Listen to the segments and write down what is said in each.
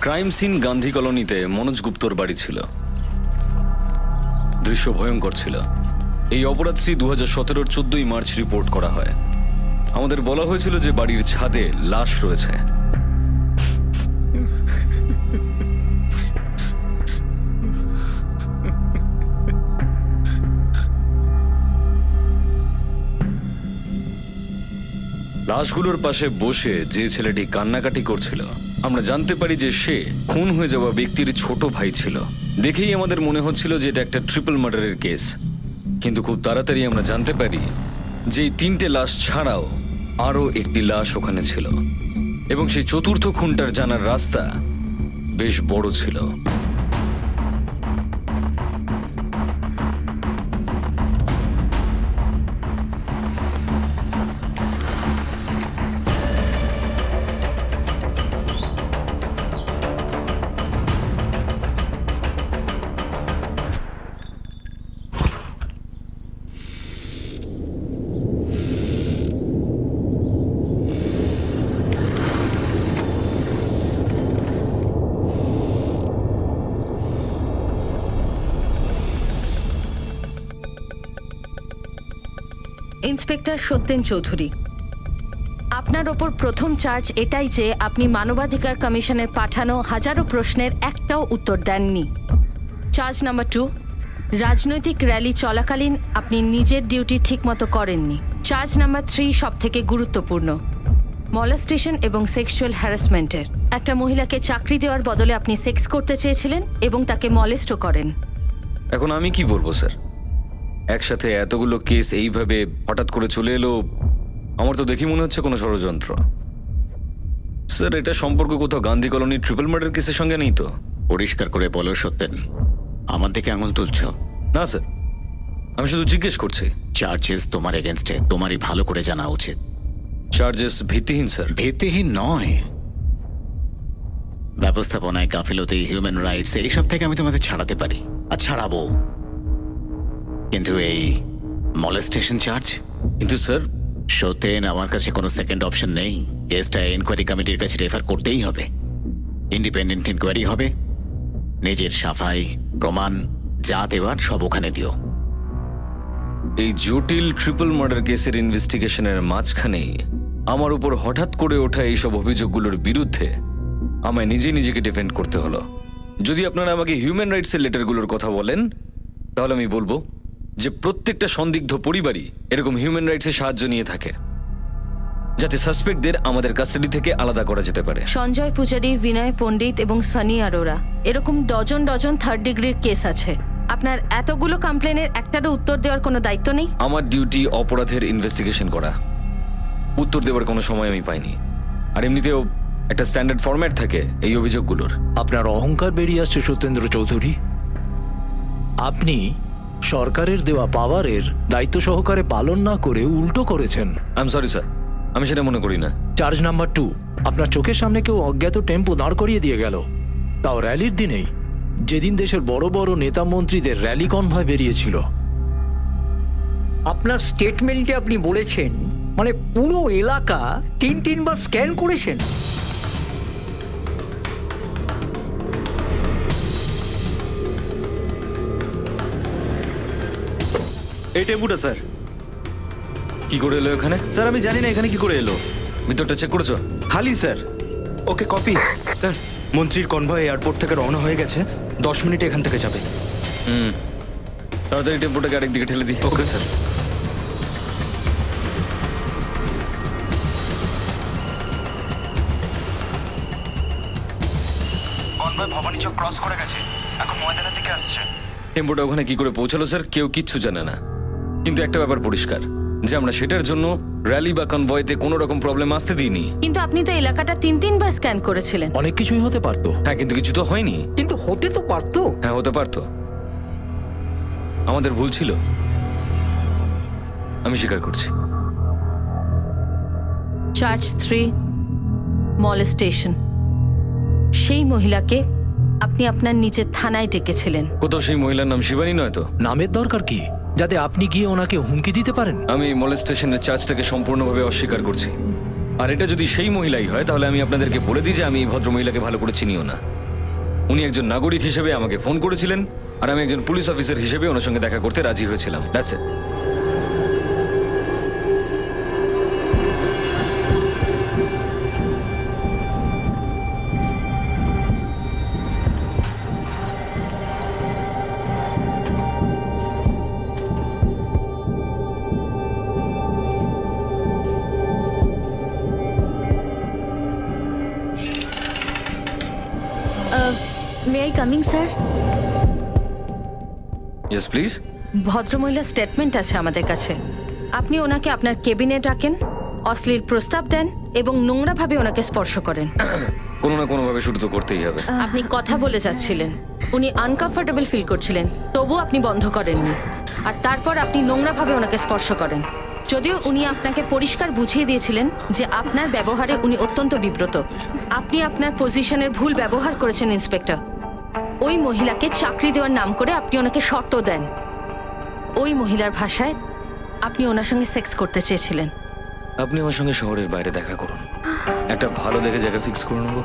Crime scene Gandhi কলোনিতে মনোজ গুপ্তর বাড়ি ছিল। দৃশ্য ভয়ঙ্কর ছিল। এই অপরাধটি 2017-র 14ই মার্চ রিপোর্ট করা হয়। আমাদের বলা হয়েছিল যে বাড়ির ছাদে লাশ রয়েছে। লাশগুলোর পাশে বসে যে ছেলেটি কান্নাকাটি করছিল, আমরা জানতে পারি যে সে খুন হয়ে যাওয়া ব্যক্তির ছোট ভাই ছিল। দেখেই আমাদের মনে হচ্ছিল যে এটা একটা ট্রিপল মার্ডারের কেস। কিন্তু খুব তাড়াতাড়ি আমরা জানতে পারি যে এই 3টে লাশ ছাড়াও আরও একটি লাশ ওখানে ছিল, এবং সেই চতুর্থ খুনটার জানার রাস্তা বেশ বড় ছিল। ইন্সপেক্টর সত্যেন চৌধুরী, আপনার ওপর প্রথম চার্জ এটাই যে আপনি মানবাধিকার কমিশনের পাঠানো হাজারো প্রশ্নের একটাও উত্তর দেননি। চার্জ নাম্বার 2, রাজনৈতিক র্যালি চলাকালীন আপনি নিজের ডিউটি ঠিকমতো করেননি। চার্জ নাম্বার 3 সব থেকে গুরুত্বপূর্ণ, মলেস্টেশন এবং সেক্সুয়াল হ্যারাসমেন্টের। একটা মহিলাকে চাকরি দেওয়ার বদলে আপনি সেক্স করতে চেয়েছিলেন এবং তাকে মলেস্টও করেন। এখন আমি কি বলবো স্যার? একসাথে এতগুলো কেস এইভাবে হঠাৎ করে চলে এলো, আমার তো দেখি মনে হচ্ছে কোনো ষড়যন্ত্র। স্যার, এটা সম্পর্ক কোথাও গান্ধী কলোনি ট্রিপল মার্ডার কেসের সঙ্গে নেই তো? পরিষ্কার করে বলো সত্যেন, আমার দিকে আঙুল তুলছো? না স্যার, আমি শুধু জিজ্ঞেস করছি। চার্জেস তোমার এগেনস্টে তোমারই ভালো করে জানা উচিত। চার্জেস ভিত্তিহীন স্যার। ভিত্তিহীন নয়, ব্যবস্থাপনায়, গাফিলতি, হিউম্যান রাইটস এইসব থেকে আমি তোমাদের ছাড়াতে পারি আর ছাড়াবো, কিন্তু এই মলেস্টেশন চার্জ? কিন্তু স্যার, সত্যেন, আমার কাছে কোনো সেকেন্ড অপশন নেই। কেসটা এনকোয়ারি কমিটির কাছে রেফার করতেই হবে। ইন্ডিপেন্ডেন্ট ইনকোয়ারি হবে, নিজের সাফাই, প্রমাণ যা দেওয়ার সব ওখানে দিও। এই জটিল ট্রিপল মার্ডার কেসের ইনভেস্টিগেশনের মাঝখানেই আমার উপর হঠাৎ করে ওঠা এইসব অভিযোগগুলোর বিরুদ্ধে আমায় নিজেকে ডিফেন্ড করতে হলো। যদি আপনারা আমাকে হিউম্যান রাইটসের লেটারগুলোর কথা বলেন, তাহলে আমি বলবো যে প্রত্যেকটা সন্দিগ্ধ পরিবারই এরকম হিউম্যান রাইটসের সাহায্য নিয়ে থাকে, যাতে সাসপেক্টদের আমাদের কাস্টাডি থেকে আলাদা করা যেতে পারে। সঞ্জয় পূজারি, বিনয় পণ্ডিত এবং সানি আরোরা, এরকম ডজন ডজন থার্ড ডিগ্রির কেস আছে। আপনার এতগুলো কমপ্লেনের একটারও উত্তর দেওয়ার কোনো দায়িত্ব নেই? আমার ডিউটি অপরাধের ইনভেস্টিগেশন করা, উত্তর দেওয়ার কোনো সময় আমি পাইনি। আর এমনিতেও একটা স্ট্যান্ডার্ড ফরম্যাট থাকে এই অভিযোগগুলোর। আপনার অহংকার বেরিয়ে আসছে সত্যেন্দ্র চৌধুরী। আপনি সরকারের দেওয়া পাওয়ারের দায়িত্ব সহকারে পালন না করে উল্টো করেছেন। আই এম সরি স্যার, আমি সেটা মনে করি না। চার্জ নাম্বার 2, আপনার চোখের সামনে কেউ অজ্ঞাত টেম্পো দাঁড় করিয়ে দিয়ে গেল, তাও র্যালির দিনেই, যেদিন দেশের বড় বড় নেতা মন্ত্রীদের র্যালি কনভয় বেরিয়েছিল। আপনার স্টেটমেন্টে আপনি বলেছেন মানে পুরো এলাকা 3-3বার স্ক্যান করেছেন। এই টেম্পুটা স্যার। কি করে এলো এখানে? স্যার আমি জানি না এখানে কি করে এলো। ভিতরটা চেক করেছো? খালি স্যার। Okay copy. স্যার, মন্ত্রীর কনভয় এয়ারপোর্ট থেকে রওনা হয়ে গেছে, 10 মিনিটে এখান থেকে যাবে। তাড়াতাড়ি টেম্পোটাকে আরেক দিকে ঠেলে দিই। Okay sir. কনভয় ভবানী চক ক্রস করে গেছে, এখন ময়দানের দিকে আসছে। টেম্পোটা ওখানে কি করে পৌঁছালো স্যার, কেউ কিচ্ছু জানে না। কিন্তু একটা ব্যাপার পরিষ্কার, যে আমরা সেটার জন্য র্যালি বা কনভয়তে কোনো রকম প্রবলেম আসতে দিইনি। কিন্তু আপনি তো এলাকাটা 3-3বার স্ক্যান করেছিলেন। অনেক কিছুই হতে পারতো। হ্যাঁ, কিন্তু কিছু তো হয়নি। কিন্তু হতে তো পারতো। হ্যাঁ, হতে পারতো। আমাদের ভুল ছিল, আমি স্বীকার করছি। Charge 3, molestation. সেই মহিলাকে আপনি আপনার নিজের থানায় ডেকেছিলেন। কোথাও সেই মহিলার নাম শিবানী নয় তো? নামের দরকার কি, যাতে আপনি গিয়ে ওনাকে হুমকি দিতে পারেন? আমি মলেস্টেশনের চার্জটাকে সম্পূর্ণভাবে অস্বীকার করছি। আর এটা যদি সেই মহিলাই হয় তাহলে আমি আপনাদেরকে বলে দিই যে আমি এই ভদ্র মহিলাকে ভালো করে চিনিও না। উনি একজন নাগরিক হিসেবে আমাকে ফোন করেছিলেন আর আমি একজন পুলিশ অফিসার হিসেবে ওনার সঙ্গে দেখা করতে রাজি হয়েছিলাম। That's it. May I coming sir? Yes please. ভদ্রমহিলার স্টেটমেন্ট আছে আমাদের কাছে। আপনি ওনাকে আপনার কেবিনে ডাকেন, অশ্লীল প্রস্তাব দেন এবং নোংরাভাবে ওনাকে স্পর্শ করেন। কোনো না কোনোভাবে শুরু তো করতেই হবে। আপনি কথা বলে যাচ্ছিলেন, উনি আনকমফোর্টেবল ফিল করছিলেন, তবু আপনি বন্ধ করেননি। আর তারপর আপনি নোংরাভাবে ওনাকে স্পর্শ করেন, যদিও উনি আপনাকে পরিষ্কার বুঝিয়ে দিয়েছিলেন যে আপনার ব্যবহারে উনি অত্যন্ত বিব্রত। আপনি আপনার পজিশনের ভুল ব্যবহার করেছেন ইন্সপেক্টর। ওই মহিলাকে চাকরি দেওয়ার নাম করে আপনি ওনাকে শর্ত দেন। ওই মহিলার ভাষায় আপনি ওনার সঙ্গে সেক্স করতে চেয়েছিলেন। আপনি আমার সঙ্গে শহরের বাইরে দেখা করুন, একটা ভালো দেখে জায়গা ফিক্স করে নেবো,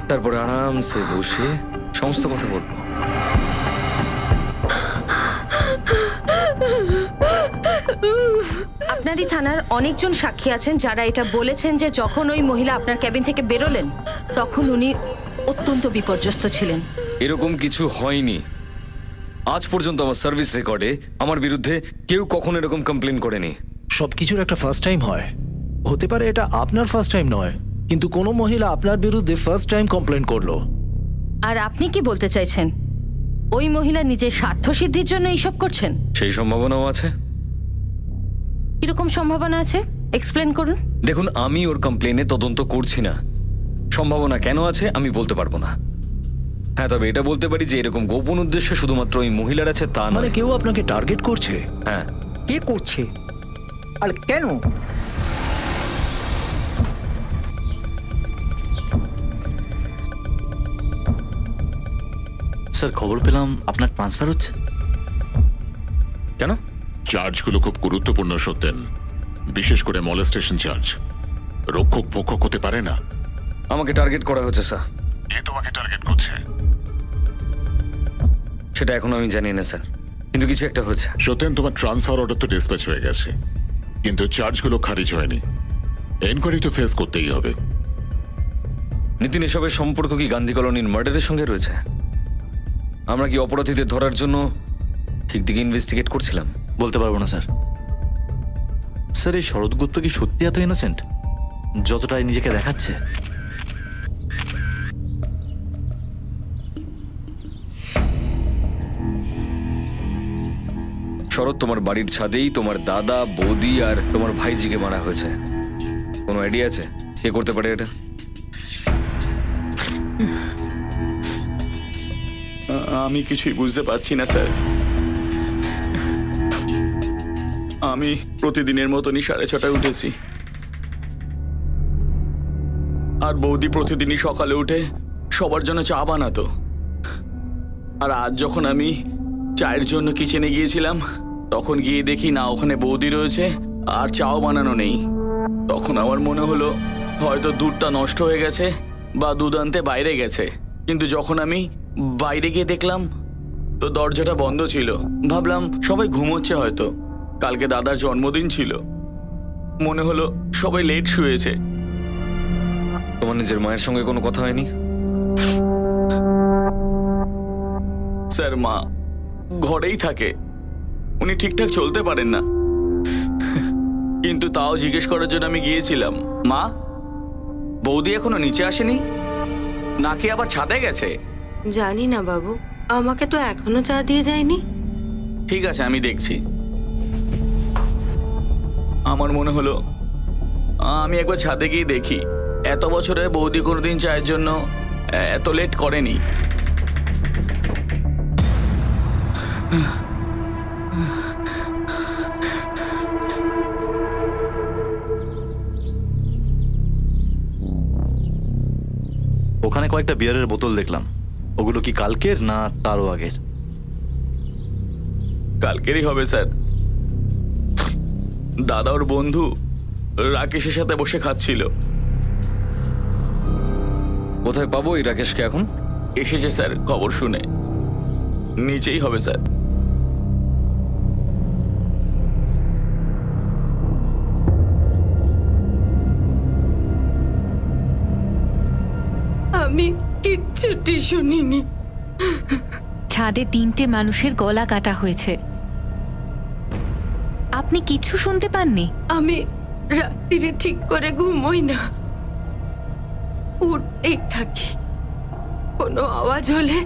তারপর আরামসে বসে সমস্ত কথা বলবো। আপনারই থানার অনেকজন সাক্ষী আছেন যারা এটা বলেছেন যে যখন ওই মহিলা আপনার ক্যাবিন থেকে বেরোলেন তখন উনি অত্যন্ত বিপর্যস্ত ছিলেন। এরকম কিছু হয়নি। আজ পর্যন্ত আমার সার্ভিস রেকর্ডে আমার বিরুদ্ধে কেউ কখনো এরকম কমপ্লেন করেনি। সবকিছুর একটা ফার্স্ট টাইম হয়। হতে পারে এটা আপনার ফার্স্ট টাইম নয়, কিন্তু কোনো মহিলা আপনার বিরুদ্ধে ফার্স্ট টাইম কমপ্লেন করলো। আর আপনি কি বলতে চাইছেন ওই মহিলা নিজের স্বার্থ সিদ্ধির জন্য এইসব করছেন? সেই সম্ভাবনাও আছে। কিরকম সম্ভাবনা আছে, এক্সপ্লেন করুন। দেখুন, আমি ওর কমপ্লেনে তদন্ত করছি না। সম্ভাবনা কেন আছে আমি বলতে পারবো না। হ্যাঁ, তবে এটা বলতে পারি যে এরকম গোপন উদ্দেশ্য শুধুমাত্র ওই মহিলার আছে তা মানে নয়। কেউ আপনাকে টার্গেট করছে? হ্যাঁ। কে করছে আর কেন? স্যার, খবর পেলাম আপনার ট্রান্সফার হচ্ছে। কেন? চার্জগুলো খুব গুরুত্বপূর্ণ সত্যেন, বিশেষ করে মলেস্টেশন চার্জ। রক্ষক ভক্ষক হতে পারে না। আমাকে টার্গেট করা হচ্ছে স্যার। কে তোমাকে টার্গেট করছে? সেটা এখনো আমি জানি না স্যার, কিন্তু কিছু একটা হচ্ছে। সত্যেন, তোমার ট্রান্সফার অর্ডার তো ডিসপ্যাচ হয়ে গেছে, কিন্তু চার্জগুলো খারিজ হয়নি। এনকোয়ারি তো ফেস করতেই হবে। নিতিন, এসবের সম্পর্ক কি গান্ধী কলোনির মার্ডারের সঙ্গে রয়েছে? আমরা কি অপরাধীদের ধরার জন্য ঠিক দিকে ইনভেস্টিগেট করছিলাম? বলতে পারবো না স্যার। স্যার, এই শরৎ গুপ্ত কি সত্যি এত ইনোসেন্ট যতটাই নিজেকে দেখাচ্ছে? শরৎ, তোমার বাড়ির ছাদেই তোমার দাদা, বৌদি আর তোমার ভাইজিকে মারা হয়েছে। কোনো আইডিয়া আছে কে করতে পারে এটা? আমি কিছুই বুঝতে পারছি না স্যার। আমি প্রতিদিনের মতনই 6:30টায় উঠেছি, আর বৌদি প্রতিদিনই সকালে উঠে সবার জন্য চা বানাতো। আর আজ যখন আমি চায়ের জন্য কিচেনে গিয়েছিলাম তখন গিয়ে দেখি না ওখানে বৌদি রয়েছে আর চাও বানানো নেই। তখন আমার মনে হলো হয়তো দুধটা নষ্ট হয়ে গেছে বা দুধ আনতে বাইরে গেছে। কিন্তু যখন আমি বাইরে গিয়ে দেখলাম তো দরজাটা বন্ধ ছিল। ভাবলাম সবাই ঘুমোচ্ছে হয়তো, কালকে দাদার জন্মদিন ছিল। মনে হলো সবাই লেট শুয়েছে। তোমার নিজের মায়ের সঙ্গে কোনো কথা হয়নি? স্যার, মা ঘরেই থাকে, উনি ঠিকঠাক চলতে পারেন না। কিন্তু তাও জিজ্ঞেস করার জন্য আমি গিয়েছিলাম। মা, বৌদি এখনো নিচে আসেনি নাকি আবার ছাদে গেছে? জানি না বাবু, আমাকে তো এখনো চা দিয়ে যায়নি। ঠিক আছে, আমি দেখছি। আমার মনে হলো আমি একবার ছাদে গিয়ে দেখি। এত বছরে বৌদি কোনোদিন চায়ের জন্য এত লেট করেনি। ওখানে কয়েকটা বিয়ারের বোতল দেখলাম, ওগুলো কি কালকের না তারও আগের? কালকেরই হবে স্যার। দাদা ওর বন্ধু রাকেশের সাথে বসে খাচ্ছিল। কোথায় পাবো এই রাকেশকে এখন? এসেছে স্যার খবর শুনে, নিচেই হবে স্যার। আমি কিচ্ছুটি শুনিনি। ছাদে 3টে মানুষের গলা কাটা হয়েছে। আপনি কিচ্ছু শুনতে পাননি? আমি রাত্রিরে ঠিক করে ঘুমোই না, উঠতেই থাকি। কোনো আওয়াজ হলে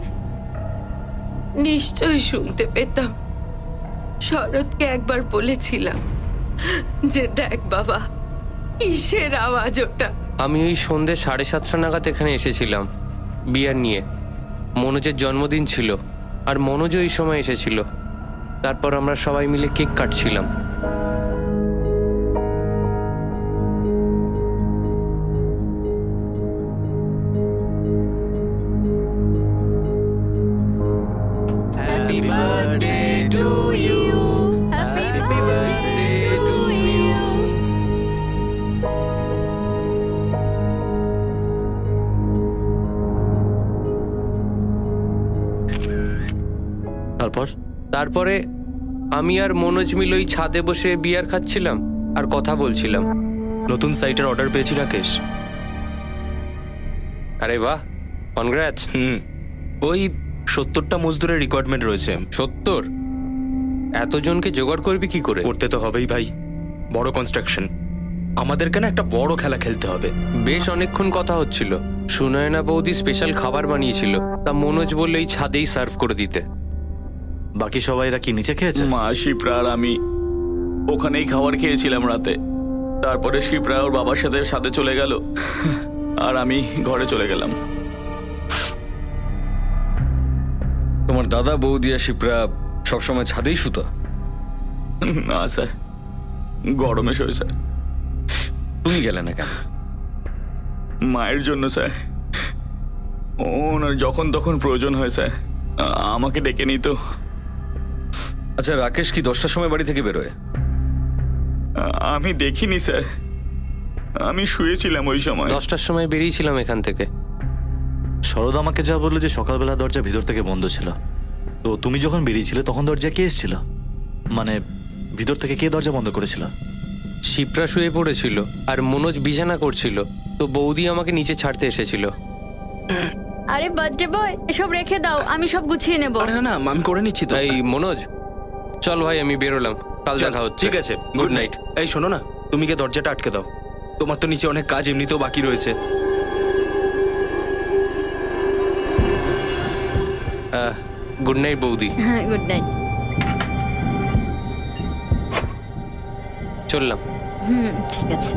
নিশ্চয়ই শুনতে পেতাম। শরৎকে একবার বলেছিলাম যে দেখ বাবা, কিসের আওয়াজ ওটা। আমি ওই সন্ধ্যে 7:30 নাগাদ এখানে এসেছিলাম বিয়ার নিয়ে। মনোজের জন্মদিন ছিল আর মনোজ ওই সময় এসেছিল। তারপর আমরা সবাই মিলে cake কাটছিলাম। Happy birthday to you. Happy birthday to you. তারপরে আমি আর মনোজ মিলে ওই ছাদে বসে বিয়ার খাচ্ছিলাম আর কথা বলছিলাম। নতুন সাইটের অর্ডার পেয়েছি রাকেশ। আরে বাহ, কনগ্রাটস। ওই 70টা মজদুরের রিকোয়ারমেন্ট রয়েছে। 70? এতজনকে জোগাড় করবি কি করে? করতে তো হবেই ভাই, বড় কনস্ট্রাকশন। আমাদেরকে না একটা বড় খেলা খেলতে হবে। বেশ অনেকক্ষণ কথা হচ্ছিল। সুনয়না বৌদি স্পেশাল খাবার বানিয়েছিল, তা মনোজ বললে এই ছাদেই সার্ভ করে দিতে। বাকি সবাইরা কি নিচে খেয়েছে? মা, শিপ্রা আর আমি ওখানেই খাবার খেয়েছিলাম রাতে। তারপরে শিপ্রা ওর বাবার সাথে সাথে চলে গেল আর আমি ঘরে চলে গেলাম। তোমার দাদা, বৌদি আর শিপ্রা সবসময় ছাদেই শুতো? না স্যার, গরমে শোয় স্যার। তুমি গেলে না কেন? মায়ের জন্য স্যার। ওনার যখন তখন প্রয়োজন হয় স্যার, আমাকে ডেকে নিত। আচ্ছা, রাকেশ কি 10টার সময় বাড়ি থেকে বেরোয়? আমি দেখিনি স্যার, আমি শুয়েছিলাম ওই সময়। 10টার সময় বেরিয়েছিলাম এখান থেকে। শরৎ আমাকে যা বললো যে সকালবেলা দরজা ভিতর থেকে বন্ধ ছিল। তো তুমি যখন বেরিয়েছিলে তখন দরজা কে এসেছিল? মানে ভিতর থেকে কে দরজা বন্ধ করেছিল? শিপ্রা শুয়ে পড়েছিল আর মনোজ বিছানা করছিল, তো বৌদি আমাকে নিচে ছাড়তে এসেছিল। আরে বার্থডে বয়, এসব রেখে দাও, আমি সব গুছিয়ে নেব। না, আমি করে নিচ্ছি তো। এই মনোজ, চল ভাই, আমি বেরোলাম, কাল দেখা হচ্ছে। ঠিক আছে, গুড নাইট। এই শোনো না, তুমি কি দরজাটা আটকে দাও, তোমার তো নিচে অনেক কাজ এমনিতেও বাকি রয়েছে। গুড নাইট বৌদি। হ্যাঁ, গুড নাইট। চললাম। ঠিক আছে।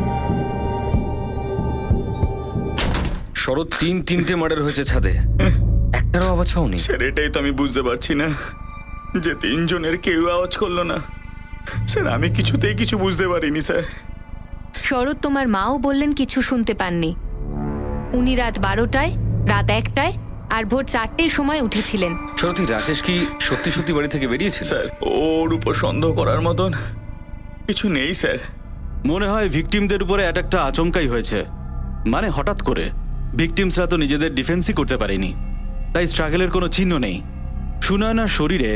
শরৎ 3টে মার্ডার হয়েছে ছাদে, একটারও আওয়াজ পাওনি? স্যার, এটাই তো আমি বুঝতে পারছি না, যে 3 জনের কেউ আওয়াজ করলো না। স্যার, আমি কিছুতেই কিছু বুঝতে পারিনি স্যার। শরৎ তোমার মাও বললেন কিছু শুনতে পাননি। উনি রাত 12টায়, রাত 1টায় আর ভোর 4টের সময় উঠেছিলেন। শরৎ, রাকেশ কি সত্যি সত্যি বাড়ি থেকে বেরিয়েছে? স্যার, ওর উপর সন্দেহ করার মতন কিছু নেই স্যার। মনে হয় ভিকটিমদের উপরে অ্যাটাকটা আচমকাই হয়েছে, মানে হঠাৎ করে। ভিকটিমসরা তো নিজেদের ডিফেন্সই করতে পারেনি, তাই স্ট্রাগলের কোনো চিহ্ন নেই। সুনয়নার শরীরে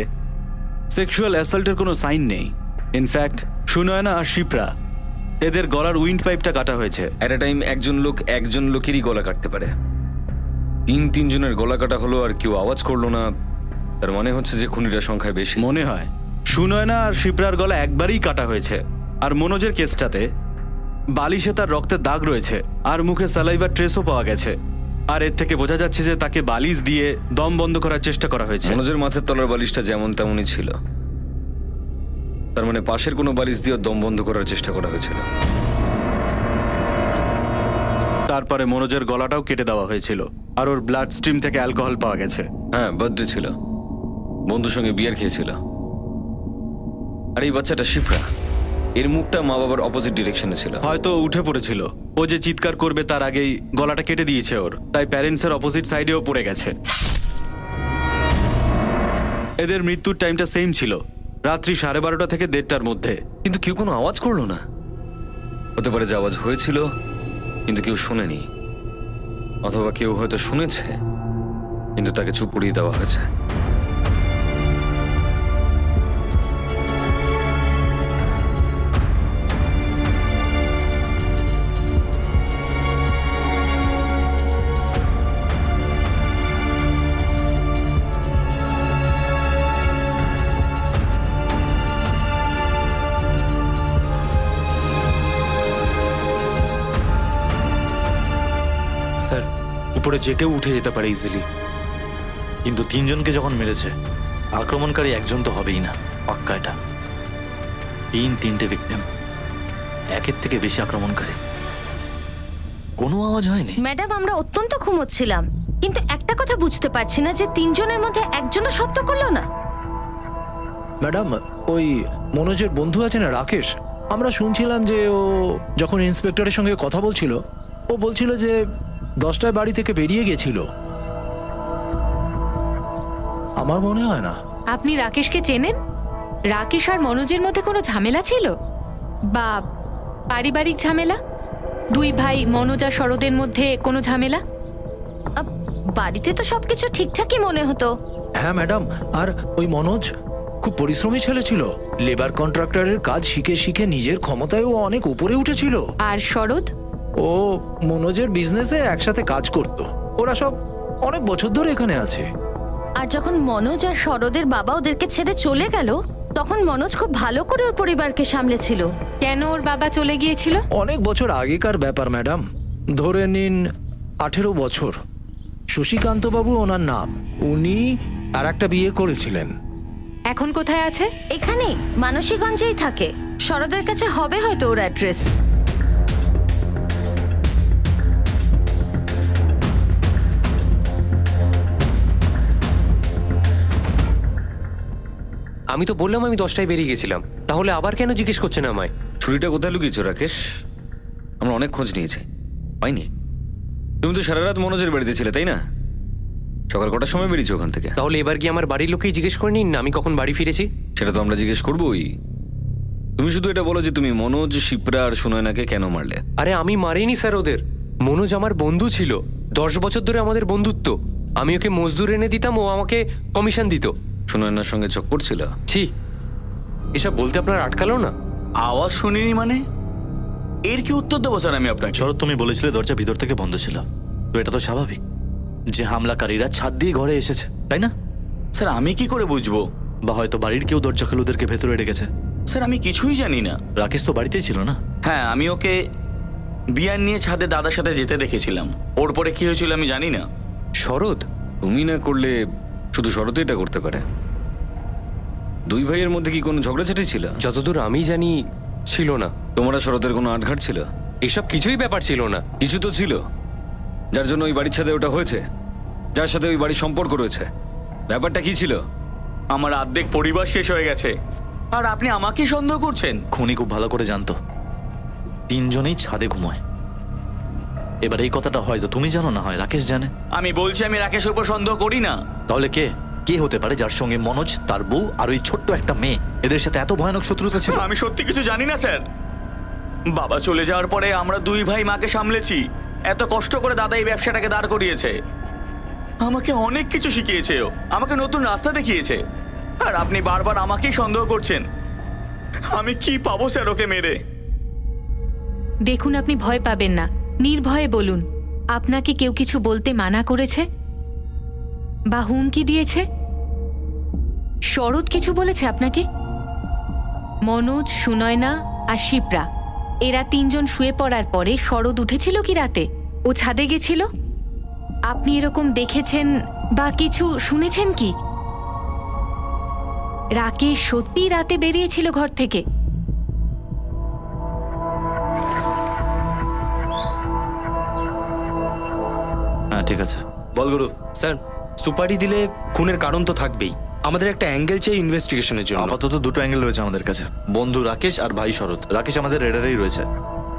সেক্সুয়াল অ্যাসাল্টের কোনো সাইন নেই। ইনফ্যাক্ট সুনয়না আর শিপ্রা, এদের গলার উইন্ড পাইপটা কাটা হয়েছে। অ্যাট এ টাইম একজন লোকেরই গলা কাটতে পারে। 3 জনের গলা কাটা হলো আর কেউ আওয়াজ করলো না, তার মানে হচ্ছে যে খুনিরা সংখ্যায় বেশি। মনে হয় সুনয়না আর শিপ্রার গলা একবারই কাটা হয়েছে। আর মনোজের কেসটাতে বালিশে তার রক্তের দাগ রয়েছে আর মুখে স্যালাইভার ট্রেসও পাওয়া গেছে। আর এর থেকে বোঝা যাচ্ছে যে তাকে বালিশ দিয়ে দম বন্ধ করার চেষ্টা করা হয়েছে। মনোজের মাথার তলার বালিশটা যেমন তেমনই ছিল, তার মানে পাশের কোনো বালিশ দিয়ে দম বন্ধ করার চেষ্টা করা হয়েছিল। তারপরে মনোজের গলাটাও কেটে দেওয়া হয়েছিল আর ওর ব্লাড স্ট্রিম থেকে অ্যালকোহল পাওয়া গেছে। হ্যাঁ, বার্থডে ছিল, বন্ধুর সঙ্গে বিয়ার খেয়েছিল। আর এই বাচ্চাটা শিপ্রা, এর মুখটা মা বাবার অপোজিট ডিরেকশনে ছিল। হয়তো উঠে পড়েছিল, ও যে চিৎকার করবে তার আগেই গলাটা কেটে দিয়েছে ওর, তাই প্যারেন্টসের অপোজিট সাইডেও পড়ে গেছে। এদের মৃত্যুর টাইমটা সেম ছিল, রাত্রি 12:30 থেকে 1:30টার মধ্যে। কিন্তু কেউ কোনো আওয়াজ করলো না। হতে পারে যে আওয়াজ হয়েছিল কিন্তু কেউ শোনেনি, অথবা কেউ হয়তো শুনেছে কিন্তু তাকে চুপ করিয়ে দেওয়া হয়েছে। স্যার, উপরে যে কেউ উঠে যেতে পারে ইজিলি, কিন্তু তিনজনকে যখন মেরেছে আক্রমণকারী একজন তো হবেই না, পাক্কা এটা। তিনটে ভিকটিম, একের থেকে বেশি আক্রমণকারী, কোনো আওয়াজ হয়নি। ম্যাডাম, আমরা অত্যন্ত ঘুমোচ্ছিলাম, কিন্তু একটা কথা বুঝতে পারছি না যে তিনজনের মধ্যে একজনও শব্দ করলো না। ম্যাডাম, ওই মনোজের বন্ধু আছে না রাকেশ, আমরা শুনছিলাম যে ও যখন ইন্সপেক্টরের সঙ্গে কথা বলছিল, ও বলছিল যে 10টায় বাড়ি থেকে বেরিয়ে গেছিল। আমার মনে হয় না। আপনি রাকেশকে চেনেন? রাকেশ আর মনোজের মধ্যে কোনো ঝামেলা ছিল, বা পারিবারিক ঝামেলা? দুই ভাই মনোজ আর শরদের মধ্যে কোনো ঝামেলা? বাড়িতে তো সবকিছু ঠিকঠাকই মনে হতো। হ্যাঁ ম্যাডাম, আর ওই মনোজ খুব পরিশ্রমী ছেলে ছিল। লেবার কন্ট্রাক্টরের কাজ শিখে শিখে নিজের ক্ষমতায় ও অনেক উপরে উঠেছিল। আর শরদ? ও মনোজের বিজনেসে একসাথে কাজ করত। ওরা সব অনেক বছর ধরে এখানে আছে। আর যখন মনোজ আর শরদের বাবা ওদেরকে ছেড়ে চলে গেল, তখন মনোজ খুব ভালো করে ওর পরিবারকে সামলেছিল। কেন ওর বাবা চলে গিয়েছিল? অনেক বছর আগেকার ব্যাপার ম্যাডাম, ধরে নিন 18 বছর। শশীকান্তবাবু ওনার নাম, উনি আর একটা বিয়ে করেছিলেন। এখন কোথায় আছে? এখানেই, মানসীগঞ্জেই থাকে। শরদের কাছে হবে হয়তো ওর অ্যাড্রেস। আমি তো বললাম আমি 10টায় বেরিয়ে গেছিলাম, তাহলে আবার কেন জিজ্ঞেস করছেন আমায়? ছুরিটা কোথায় লুকিয়েছো রাকেশ? আমরা অনেক খোঁজ নিয়েছি, পাইনি। তুমি তো সারা রাত মনোজের বাড়িতে ছিলে, তাই না? সকাল কটার সময় বেরিয়েছো ওখান থেকে? তাহলে এবার কি আমার বাড়ির লোকেই জিজ্ঞেস করে নিন না আমি কখন বাড়ি ফিরেছি? সেটা তো আমরা জিজ্ঞেস করবোই। তুমি শুধু এটা বলো যে তুমি মনোজ, শিপ্রা আর সুনয়নাকে কেন মারলে? আরে আমি মারিনি স্যার ওদের। মনোজ আমার বন্ধু ছিল, 10 বছর ধরে আমাদের বন্ধুত্ব। আমি ওকে মজদুর এনে দিতাম, ও আমাকে কমিশন দিত। সুনয়নার সঙ্গে চক্কর ছিল? ছি, এসব বলতে আপনার আটকালো না? আওয়াজ শুনিনি মানে? এর কি উত্তর দেবো স্যার আমি আপনাকে? শরৎ, তুমি বলেছিলে দরজা ভিতর থেকে বন্ধ ছিল, তো এটা তো স্বাভাবিক যে হামলাকারীরা ছাদ দিয়ে ঘরে এসেছে, তাই না? স্যার আমি কি করে বুঝবো? বা হয়তো বাড়ির কেউ দরজা খুলে ওদেরকে ভেতরে রেখেছে। স্যার আমি কিছুই জানি না। রাকেশ তো বাড়িতেই ছিল না? হ্যাঁ, আমি ওকে বিয়ার নিয়ে ছাদে দাদার সাথে যেতে দেখেছিলাম। ওর পরে কি হয়েছিল আমি জানি না। শরৎ, তুমি না করলে শুধু শরৎই এটা করতে পারে। দুই ভাইয়ের মধ্যে কি কোনো ঝগড়াঝাটি ছিল? যতদূর আমি জানি ছিল না। তোমরা শরতের কোনো আটঘাট ছিল? এসব কিছুই ব্যাপার ছিল না। কিছু তো ছিল, যার জন্য ওই বাড়ির ছাদে ওটা হয়েছে, যার সাথে ওই বাড়ির সম্পর্ক রয়েছে। ব্যাপারটা কি ছিল? আমার অর্ধেক পরিবার শেষ হয়ে গেছে, আর আপনি আমাকে সন্দেহ করছেন? খুনি খুব ভালো করে জানতো তিনজনেই ছাদে ঘুমোয়। এবার এই কথাটা হয়তো তুমি জানো না, হয় রাকেশ জানে। আমি বলছি আমি রাকেশের উপর সন্দেহ করি না। তাহলে কে কে হতে পারে যার সঙ্গে মনোজ, তার বউ আর ওই ছোট্ট একটা মেয়ে, এদের সাথে এত ভয়ানক শত্রুতা ছিল? আমি সত্যি কিছু জানি না স্যার। বাবা চলে যাওয়ার পরে আমরা দুই ভাই মাকে সামলেছি। এত কষ্ট করে দাদা এই ব্যবসাটাকে দাঁড় করিয়েছে। আমাকে অনেক কিছু শিখিয়েছে, ও আমাকে নতুন রাস্তা দেখিয়েছে। আর আপনি বারবার আমাকেই সন্দেহ করছেন। আমি কি পাবো স্যার ওকে মেরে? দেখুন, আপনি ভয় পাবেন না, নির্ভয়ে বলুন। আপনাকে কেউ কিছু বলতে মানা করেছে বা হুমকি দিয়েছে? শরৎ কিছু বলেছে আপনাকে? মনোজ, সুনয়না আর শিপ্রা, এরা তিনজন শুয়ে পড়ার পরে শরৎ উঠেছিল কি রাতে? ও ছাদে গেছিল? আপনি এরকম দেখেছেন বা কিছু শুনেছেন কি? রাকেশ সত্যি রাতে বেরিয়েছিল ঘর থেকে? হ্যাঁ ঠিক আছে, বল গুরু। স্যার, সুপারি দিলে খুনের কারণ তো থাকবেই। আমাদের একটা অ্যাঙ্গেল চাই ইনভেস্টিগেশনের জন্য। আপাতত দুটো অ্যাঙ্গেল রয়েছে আমাদের কাছে, বন্ধু রাকেশ আর ভাই শরৎ। রাকেশ আমাদের রেডারেই রয়েছে,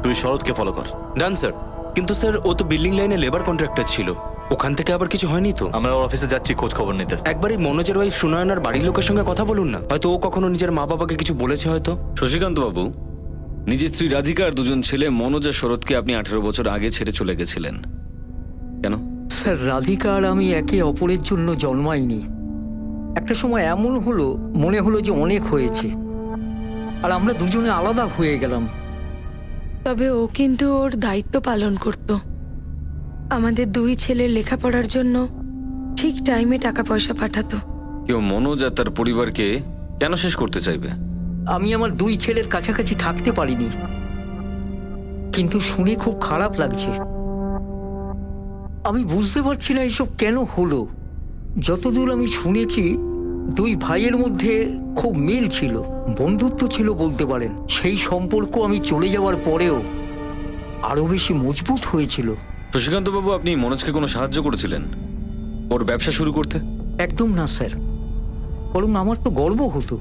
তুই শরৎকে ফলো কর। Done sir. কিন্তু স্যার, ও তো বিল্ডিং লাইনে লেবার কন্ট্রাক্টর ছিল, ওখান থেকে আবার কিছু হয়নি তো? আমরা ওর অফিসে যাচ্ছি খোঁজ খবর নিতে। একবার এই মনোজের ওয়াইফ সুনয়নার বাড়ির লোকের সঙ্গে কথা বলুন না, হয়তো ও কখনো নিজের মা বাবাকে কিছু বলেছে হয়তো। শশীকান্ত বাবু, নিজের স্ত্রী রাধিকা আর দুজন ছেলে মনোজ আর শরৎকে আপনি 18 বছর আগে ছেড়ে চলে গেছিলেন কেন? স্যার, রাধিকা আর আমি একে অপরের জন্য জন্মাইনি। একটা সময় এমন হলো, মনে হলো যে অনেক হয়েছে, আর আমরা দুজনে আলাদা হয়ে গেলাম। তবে ও কিন্তু ওর দায়িত্ব পালন করত। আমাদের দুই ছেলের লেখাপড়ার জন্য ঠিক টাইমে টাকা পয়সা পাঠাতো। কেউ মনোজ আর তার পরিবারকে কেন শেষ করতে চাইবে? আমি আমার দুই ছেলের কাছাকাছি থাকতে পারিনি, কিন্তু শুনে খুব খারাপ লাগছে। আমি বুঝতে পারছি না এসব কেন হলো। যতদূর আমি শুনেছি, দুই ভাইয়ের মধ্যে খুব মিল ছিল, বন্ধুত্ব ছিল বলতে পারেন। সেই সম্পর্ক আমি চলে যাওয়ার পরেও আরো বেশি মজবুত হয়েছিল। শশীকান্ত বাবু, আপনি মনোজকে কোনো সাহায্য করেছিলেন ওর ব্যবসা শুরু করতে? একদম না স্যার, বরং আমার তো গর্ব হতো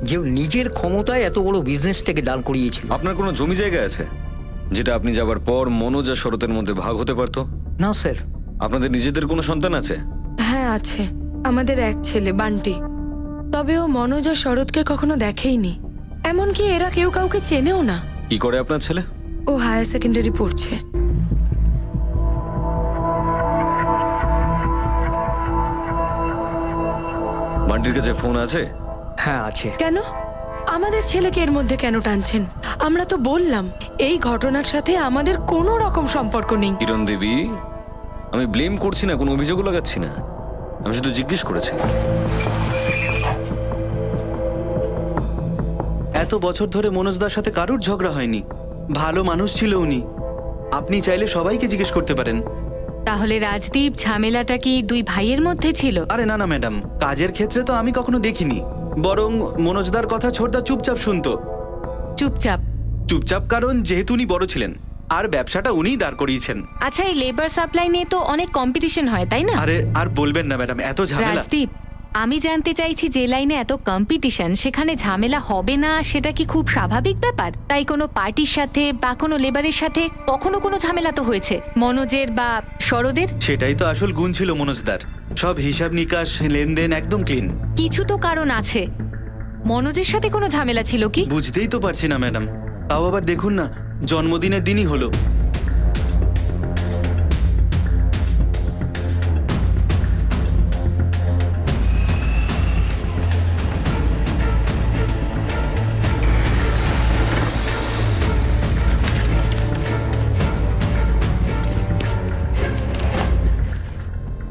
যে ও নিজের ক্ষমতায় এত বড় বিজনেসটাকে দাঁড় করিয়েছিল। আপনার কোনো জমি জায়গা আছে যেটা আপনি যাবার পর মনোজ আর শরতের মধ্যে ভাগ হতে পারতো? না স্যার। আপনাদের নিজেদের কোনো সন্তান আছে? হ্যাঁ আছে, আমাদের এক ছেলে বান্টি। তবে ও মনোজ আর শরৎকে কখনো দেখেইনি, এমনকি এরা কেউ কাউকে চেনেও না। কি করে আপনার ছেলে? ও হায়ার সেকেন্ডারি পড়ছে। বান্টির কাছে ফোন আছে? হ্যাঁ আছে। কেন? আমাদের ছেলেকে এর মধ্যে কেন টানছেন? আমরা তো বললাম এই ঘটনার সাথে আমাদের কোনো রকম সম্পর্ক নেই। কিরণ দেবী, আমি ব্লেম করছি না, কোনো অভিযোগও লাগাচ্ছি না, আমি শুধু জিজ্ঞেস করেছি। এত বছর ধরে মনোজদার সাথে কারুর ঝগড়া হয়নি, ভালো মানুষ ছিল উনি। আপনি চাইলে সবাইকে জিজ্ঞেস করতে পারেন। তাহলে রাজদীপ, ঝামেলাটা কি দুই ভাইয়ের মধ্যে ছিল? আরে না না ম্যাডাম, কাজের ক্ষেত্রে তো আমি কখনো দেখিনি। বরং মনোজদার কথা ছোটদা চুপচাপ শুনতো। চুপচাপ? চুপচাপ কারণ যেহেতু উনি বড় ছিলেন আর ব্যবসাটা উনিই দাঁড় করিয়েছেন। আচ্ছা, এই লেবার সাপ্লাই নিয়ে তো অনেক কম্পিটিশন হয়, তাই না? আরে আর বলবেন না ম্যাডাম, এত ঝামেলা। রাজদীপ, আমি জানতে চাইছি যে লাইনে এত কম্পিটিশন, সেখানে ঝামেলা হবে না সেটা কি খুব স্বাভাবিক ব্যাপার? তাই কোনো পার্টির সাথে বা কোনো লেবারের সাথে কখনো কোনো ঝামেলা তো হয়েছে মনোজের বা শরদের? সেটাই তো আসল গুণ ছিল মনোজদার, সব হিসাব নিকাশ লেনদেন একদম ক্লিন। কিছু তো কারণ আছে। মনোজের সাথে কোনো ঝামেলা ছিল কি? বুঝতেই তো পারছি না ম্যাডাম। তাও আবার দেখুন না, জন্মদিনের দিনই হলো।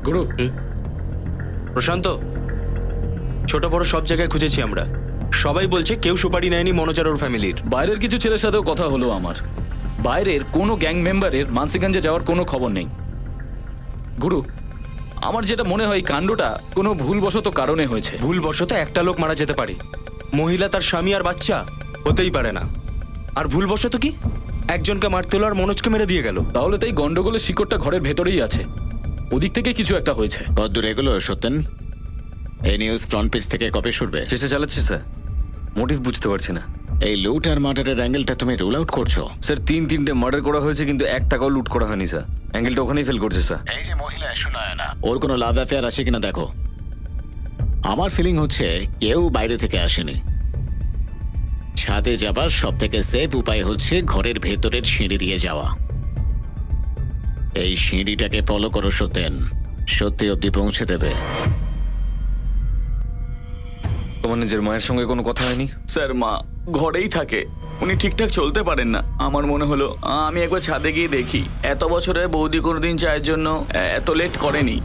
গুরু, প্রশান্ত, ছোট বড় সব জায়গায় খুঁজেছি আমরা, সবাই বলছে কেউ সুপারি নেয়নি মনোজ আর ওর ফ্যামিলির। বাইরের কিছু ছেলের সাথেও কথা হলো আমার, বাইরের কোনো গ্যাং মেম্বারের মানসিগঞ্জে যাওয়ার কোনো খবর নেই। গুরু, আমার যেটা মনে হয় এই কাণ্ডটা কোনো ভুলবশত কারণে হয়েছে। ভুলবশত একটা লোক মারা যেতে পারে, মহিলা, তার স্বামী আর বাচ্চা হতেই পারে না। আর ভুলবশত কি একজনকে মারতে হলো আর মনোজকে মেরে দিয়ে গেল। তাহলে তাই গন্ডগোলের শিকড়টা ঘরের ভেতরেই আছে, ওদিক থেকে কিছু একটা হয়েছে। কদ্দূর এগুলো সত্যেন? এই নিউজ ফ্রন্ট পেজ থেকে কবে শুরবে? চেষ্টা চালাচ্ছি স্যার, মোটিভ বুঝতে পারছি না। এই লুট আর মার্ডারের অ্যাঙ্গেলটা তুমি রুল আউট করছো? স্যার, 3-3টে মার্ডার করা হয়েছে কিন্তু 1 টাকাও লুট করা হয়নি স্যার। অ্যাঙ্গেলটা ওখানেই ফেল করছে স্যার। এই যে মহিলা সুনয়না, ওর কোনো লাভ অ্যাফেয়ার আছে কিনা দেখো। আমার ফিলিং হচ্ছে কেউ বাইরে থেকে আসেনি। ছাদে যাবার সব থেকে সেফ উপায় হচ্ছে ঘরের ভেতরের সিঁড়ি দিয়ে যাওয়া। এই সিঁড়িটাকে ফলো করো সত্যেন, সত্যি অব্দি পৌঁছে দেবে। তোমার নিজের মায়ের সঙ্গে কোনো কথা হয়নি? স্যার, মা ঘরেই থাকে, উনি ঠিকঠাক চলতে পারেন না। আমার মনে হলো আমি একবার ছাদে গিয়ে দেখি। এত বছরে বৌদি কোনোদিন চায়ের জন্য এত লেট করেনি।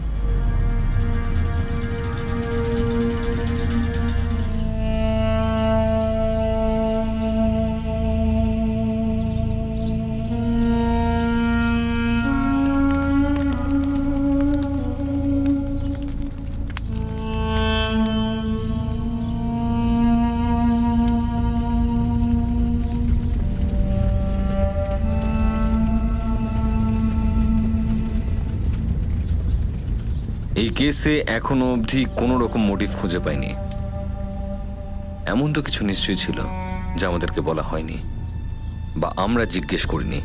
এই কেসে এখনো অবধি কোনো রকম মোটিভ খুঁজে পাইনি। এমন তো কিছু নিশ্চয়ই ছিল যা আমাদেরকে বলা হয়নি বা আমরা জিজ্ঞেস করিনি।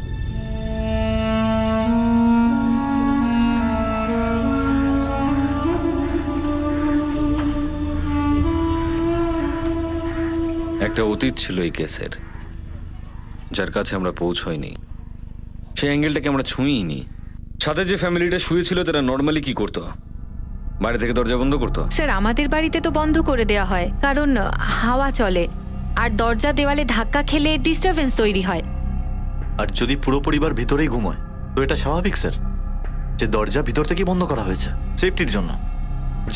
একটা অতীত ছিল এই কেসের, যার কাছে আমরা পৌঁছইনি। সেই অ্যাঙ্গেলটাকে আমরা ছুঁইনি। সাথে যে ফ্যামিলিটা শুয়েছিল তারা নর্মালি কি করতো? বাইরে থেকে দরজা বন্ধ করতো। স্যার আমাদের বাড়িতে তো বন্ধ করে দেওয়া হয়, কারণ হাওয়া চলে আর দরজা দেওয়ালে ধাক্কা খেলে ডিস্টারবেন্স তৈরি হয়। আর যদি পুরো পরিবার ভিতরেই ঘুমোয় তো এটা স্বাভাবিক স্যার, যে দরজা ভিতর থেকে বন্ধ করা হয়েছে সেফটির জন্য,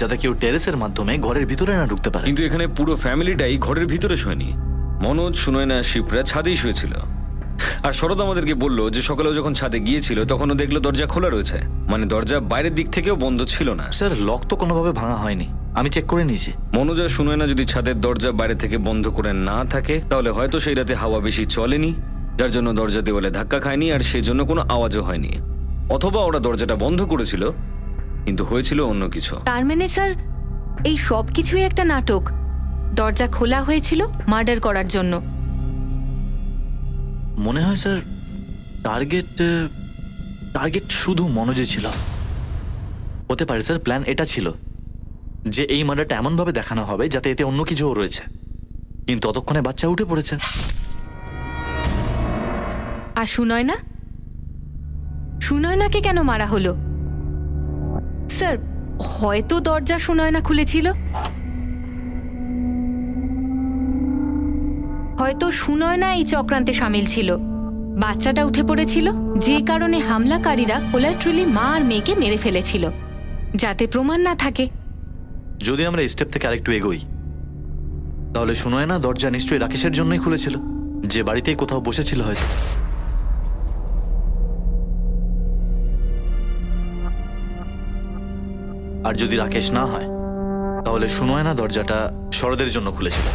যাতে কেউ টেরেসের মাধ্যমে ঘরের ভিতরে না ঢুকতে পারে। কিন্তু এখানে পুরো ফ্যামিলিটাই ঘরের ভিতরে শোয়নি। মনোজ, সুনয়না, শিবরা ছাদেই শুয়েছিল। আর শরৎ আমাদেরকে বললো যে সকালেও যখন ছাদে গিয়েছিল তখনও দেখলো দরজা খোলা রয়েছে, মানে দরজা বাইরের দিক থেকেও বন্ধ ছিল না। স্যার লক তো কোনোভাবে ভাঙা হয়নি, আমি চেক করে নিয়েছি। মনোজ আর সুনয়না যদি ছাদের দরজা বাইরে থেকে বন্ধ করে না থাকে তাহলে হয়তো সেই রাতে হাওয়া বেশি চলেনি, যার জন্য দরজা দেওয়ালে ধাক্কা খায়নি আর সেই জন্য কোনো আওয়াজও হয়নি। অথবা ওরা দরজাটা বন্ধ করেছিল কিন্তু হয়েছিল অন্য কিছু। তার মানে স্যার এই সব কিছুই একটা নাটক। দরজা খোলা হয়েছিল মার্ডার করার জন্য। মনে হয় স্যার টার্গেট শুধু মনোজে ছিল। হতে পারে স্যার প্ল্যান এটা ছিল যে এই মার্ডারটা এমনভাবে দেখানো হবে যাতে এতে অন্য কিছুও রয়েছে, কিন্তু ততক্ষণে বাচ্চা উঠে পড়েছে। আর সুনয়না, সুনয়নাকে কেন মারা হলো? স্যার হয়তো দরজা সুনয়না খুলেছিল, হয়তো সুনয়না এই চক্রান্তে সামিল ছিল। বাচ্চাটা উঠে পড়েছিল, যে কারণে হামলাকারীরা কোলাট্রালি মা আর মেয়েকে মেরে ফেলেছিল, যাতে প্রমাণ না থাকে। যদি আমরা এই স্টেপ থেকে আরেকটু এগোই তাহলে শোনায় না দরজা নিশ্চয়ই রাকেশের জন্যই খুলেছিল, যে বাড়িতেই কোথাও বসেছিল হয়তো। আর যদি রাকেশ না হয় তাহলে শোনায় না দরজাটা শরদের জন্য খুলেছিল।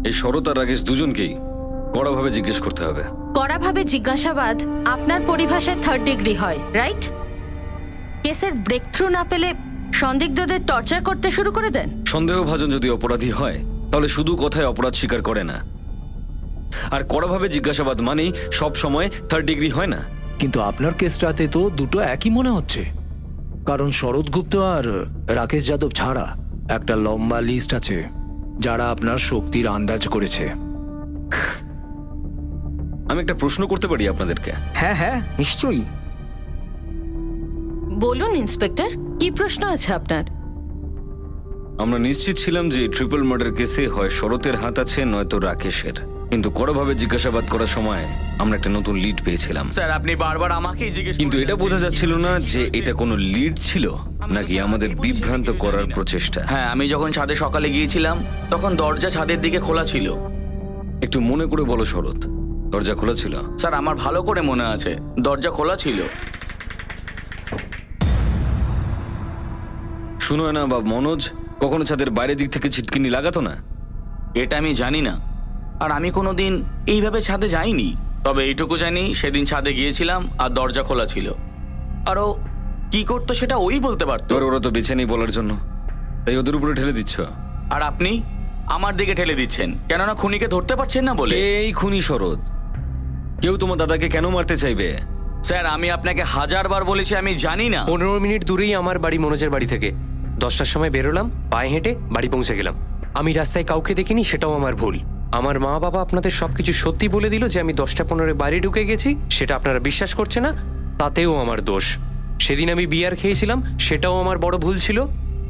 এই শরৎ আর রাকেশ দুজনকেই কড়াভাবে জিজ্ঞেস করতে হবে। কড়াভাবে জিজ্ঞাসাবাদ আপনার পরিভাষায় 3rd ডিগ্রি হয়, রাইট? কেসের ব্রেক থ্রু না পেলে সন্দিগ্ধদের টর্চার করতে শুরু করে দেন। সন্দেহভাজন যদি অপরাধী হয় তাহলে শুধু কথায় অপরাধ স্বীকার করে না। আর কড়াভাবে জিজ্ঞাসাবাদ মানেই সব সময় 3rd ডিগ্রি হয় না। কিন্তু আপনার কেসটাতে তো দুটো একই মনে হচ্ছে, কারণ শরৎ গুপ্ত আর রাকেশ যাদব ছাড়া একটা লম্বা লিস্ট আছে যারা আপনার শক্তির আন্দাজ করেছে। আমি একটা প্রশ্ন করতে পারি আপনাদেরকে? হ্যাঁ হ্যাঁ নিশ্চয়ই। বলুন ইন্সপেক্টর, কি প্রশ্ন আছে আপনার? আমরা নিশ্চিত ছিলাম যে ট্রিপল মার্ডার কেসে হয় শরতের হাত আছে নয়তো রাকেশের, কিন্তু কড়াভাবে জিজ্ঞাসাবাদ করার সময় আমরা একটা নতুন লিড পেয়েছিলাম। স্যার আপনি বারবার আমাকেই জিজ্ঞেস কিন্তু এটা বোঝা যাচ্ছিল না যে এটা কোনো লিড ছিল নাকি আমাদের বিভ্রান্ত করার প্রচেষ্টা। হ্যাঁ, আমি যখন ছাদে সকালে গিয়েছিলাম তখন দরজা ছাদের দিকে খোলা ছিল। একটু মনে করে বলো শরৎ, দরজা খোলা ছিল? স্যার আমার ভালো করে মনে আছে দরজা খোলা ছিল। শুনো না বা মনোজ কখনো ছাদের বাইরের দিক থেকে ছিটকিনি লাগাতো না? এটা আমি জানি না, আর আমি কোনোদিন এইভাবে ছাদে যাইনি। তবে এইটুকু জানি সেদিন ছাদে গিয়েছিলাম আর দরজা খোলা ছিল। আর ও কি করতো সেটা ওই বলতে পারতো। তোর ওরা তো বেছে নেই বলার জন্য, তাই ওদের উপরে ঠেলে দিচ্ছ। আর আপনি আমার দিকে ঠেলে দিচ্ছেন, কেননা খুনিকে ধরতে পারছেন না বলে। এই খুনি শরৎ, কেউ তোমার দাদাকে কেন মারতে চাইবে? স্যার আমি আপনাকে 1000 বার বলেছি আমি জানি না। 15 মিনিট দূরেই আমার বাড়ি মনোজের বাড়ি থেকে। 10টার সময় বেরোলাম, পায়ে হেঁটে বাড়ি পৌঁছে গেলাম। আমি রাস্তায় কাউকে দেখিনি, সেটাও আমার ভুল। আমার মা বাবা আপনাদের সবকিছু সত্যি বলে দিল যে আমি 10টা 15 বাড়ি ঢুকে গেছি, সেটা আপনারা বিশ্বাস করছে না, তাতেও আমার দোষ। সেদিন আমি বিয়ার খেয়েছিলাম, সেটাও আমার বড় ভুল ছিল।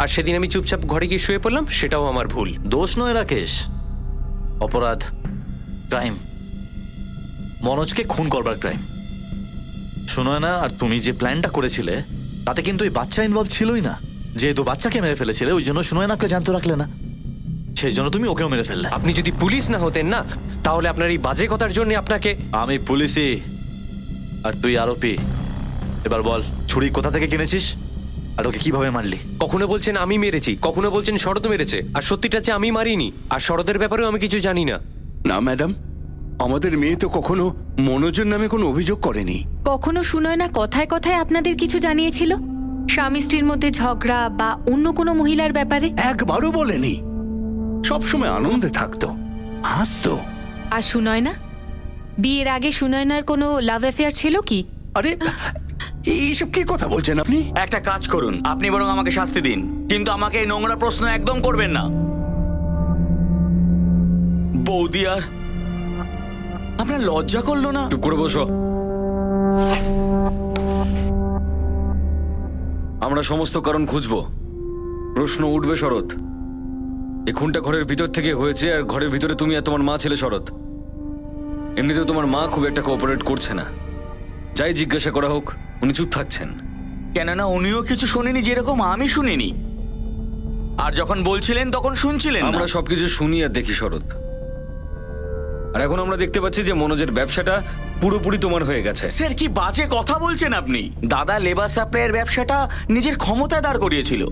আর সেদিন আমি চুপচাপ ঘরে গিয়ে শুয়ে পড়লাম, সেটাও আমার ভুল। দোষ নয় রাকেশ, অপরাধ, ক্রাইম, মনোজকে খুন করবার ক্রাইম। শোনো না, আর তুমি যে প্ল্যানটা করেছিলে তাতে কিন্তু এই বাচ্চা ইনভলভ ছিলই না। যেহেতু বাচ্চাকে মেরে ফেলেছিলে ওই জন্য শোনো না, কেউ জানতে রাখলে না, সেই জন্য তুমি ওকেও মেরে ফেললে। আপনি যদি পুলিশ না হতেন না তাহলে আপনার এই বাজে কথার জন্য আপনাকে। আমি পুলিশই আর তুই আরোপি। এবার বল, ছুরি কোথা থেকে কিনেছিস আর ওকে কিভাবে মারলি? কখনো বলছেন আমি মেরেছি, কখনো বলছেন শরৎ মেরেছে, আর সত্যিটা যে আমি মারিনি। আর শরতের ব্যাপারেও আমি কিছু জানি না। না ম্যাডাম, আমাদের মেয়ে তো কখনো মনোজের নামে কোনো অভিযোগ করেনি। কখনো সুনয়না কথায় কথায় আপনাদের কিছু জানিয়েছিল, স্বামী স্ত্রীর মধ্যে ঝগড়া বা অন্য কোনো মহিলার ব্যাপারে? একবারও বলেনি, সবসময় আনন্দে থাকতো, হাসতো। আর সুনয়না, বিয়ের আগে সুনয়নার কোনো লাভ অ্যাফেয়ার ছিল কি? আরে এইসব কি কথা বলছেন আপনি? একটা কাজ করুন, আপনি বরং আমাকে শাস্তি দিন, কিন্তু আমাকে এই নোংরা প্রশ্ন একদম করবেন না। বৌদি আর আপনার লজ্জা করলো না? চুপ করে বসো। আমরা সমস্ত কারণ খুঁজবো, প্রশ্ন উঠবে শরৎ। এই খুনটা ঘরের ভিতর থেকে হয়েছে, আর ঘরের ভিতরে তুমি আর তোমার মা ছিলে শরৎ। এমনিতেও তোমার মা খুব একটা কোঅপারেট করছে না, যাই জিজ্ঞাসা করা হোক উনি চুপ থাকছেন। কেননা উনিও কিছু শোনেনি যেরকম আমি শুনিনি, আর যখন বলছিলেন তখন শুনছিলেন না। আমরা সবকিছু শুনি আর দেখি শরৎ, আর এখন আমরা দেখতে পাচ্ছি যে মনোজের ব্যবসাটা পুরোপুরি তোমার হয়ে গেছে। স্যার কি বাজে কথা বলছেন আপনি? দাদা লেবার সাপ্লাইয়ের ব্যবসাটা নিজের ক্ষমতায় দাঁড় করিয়েছিল,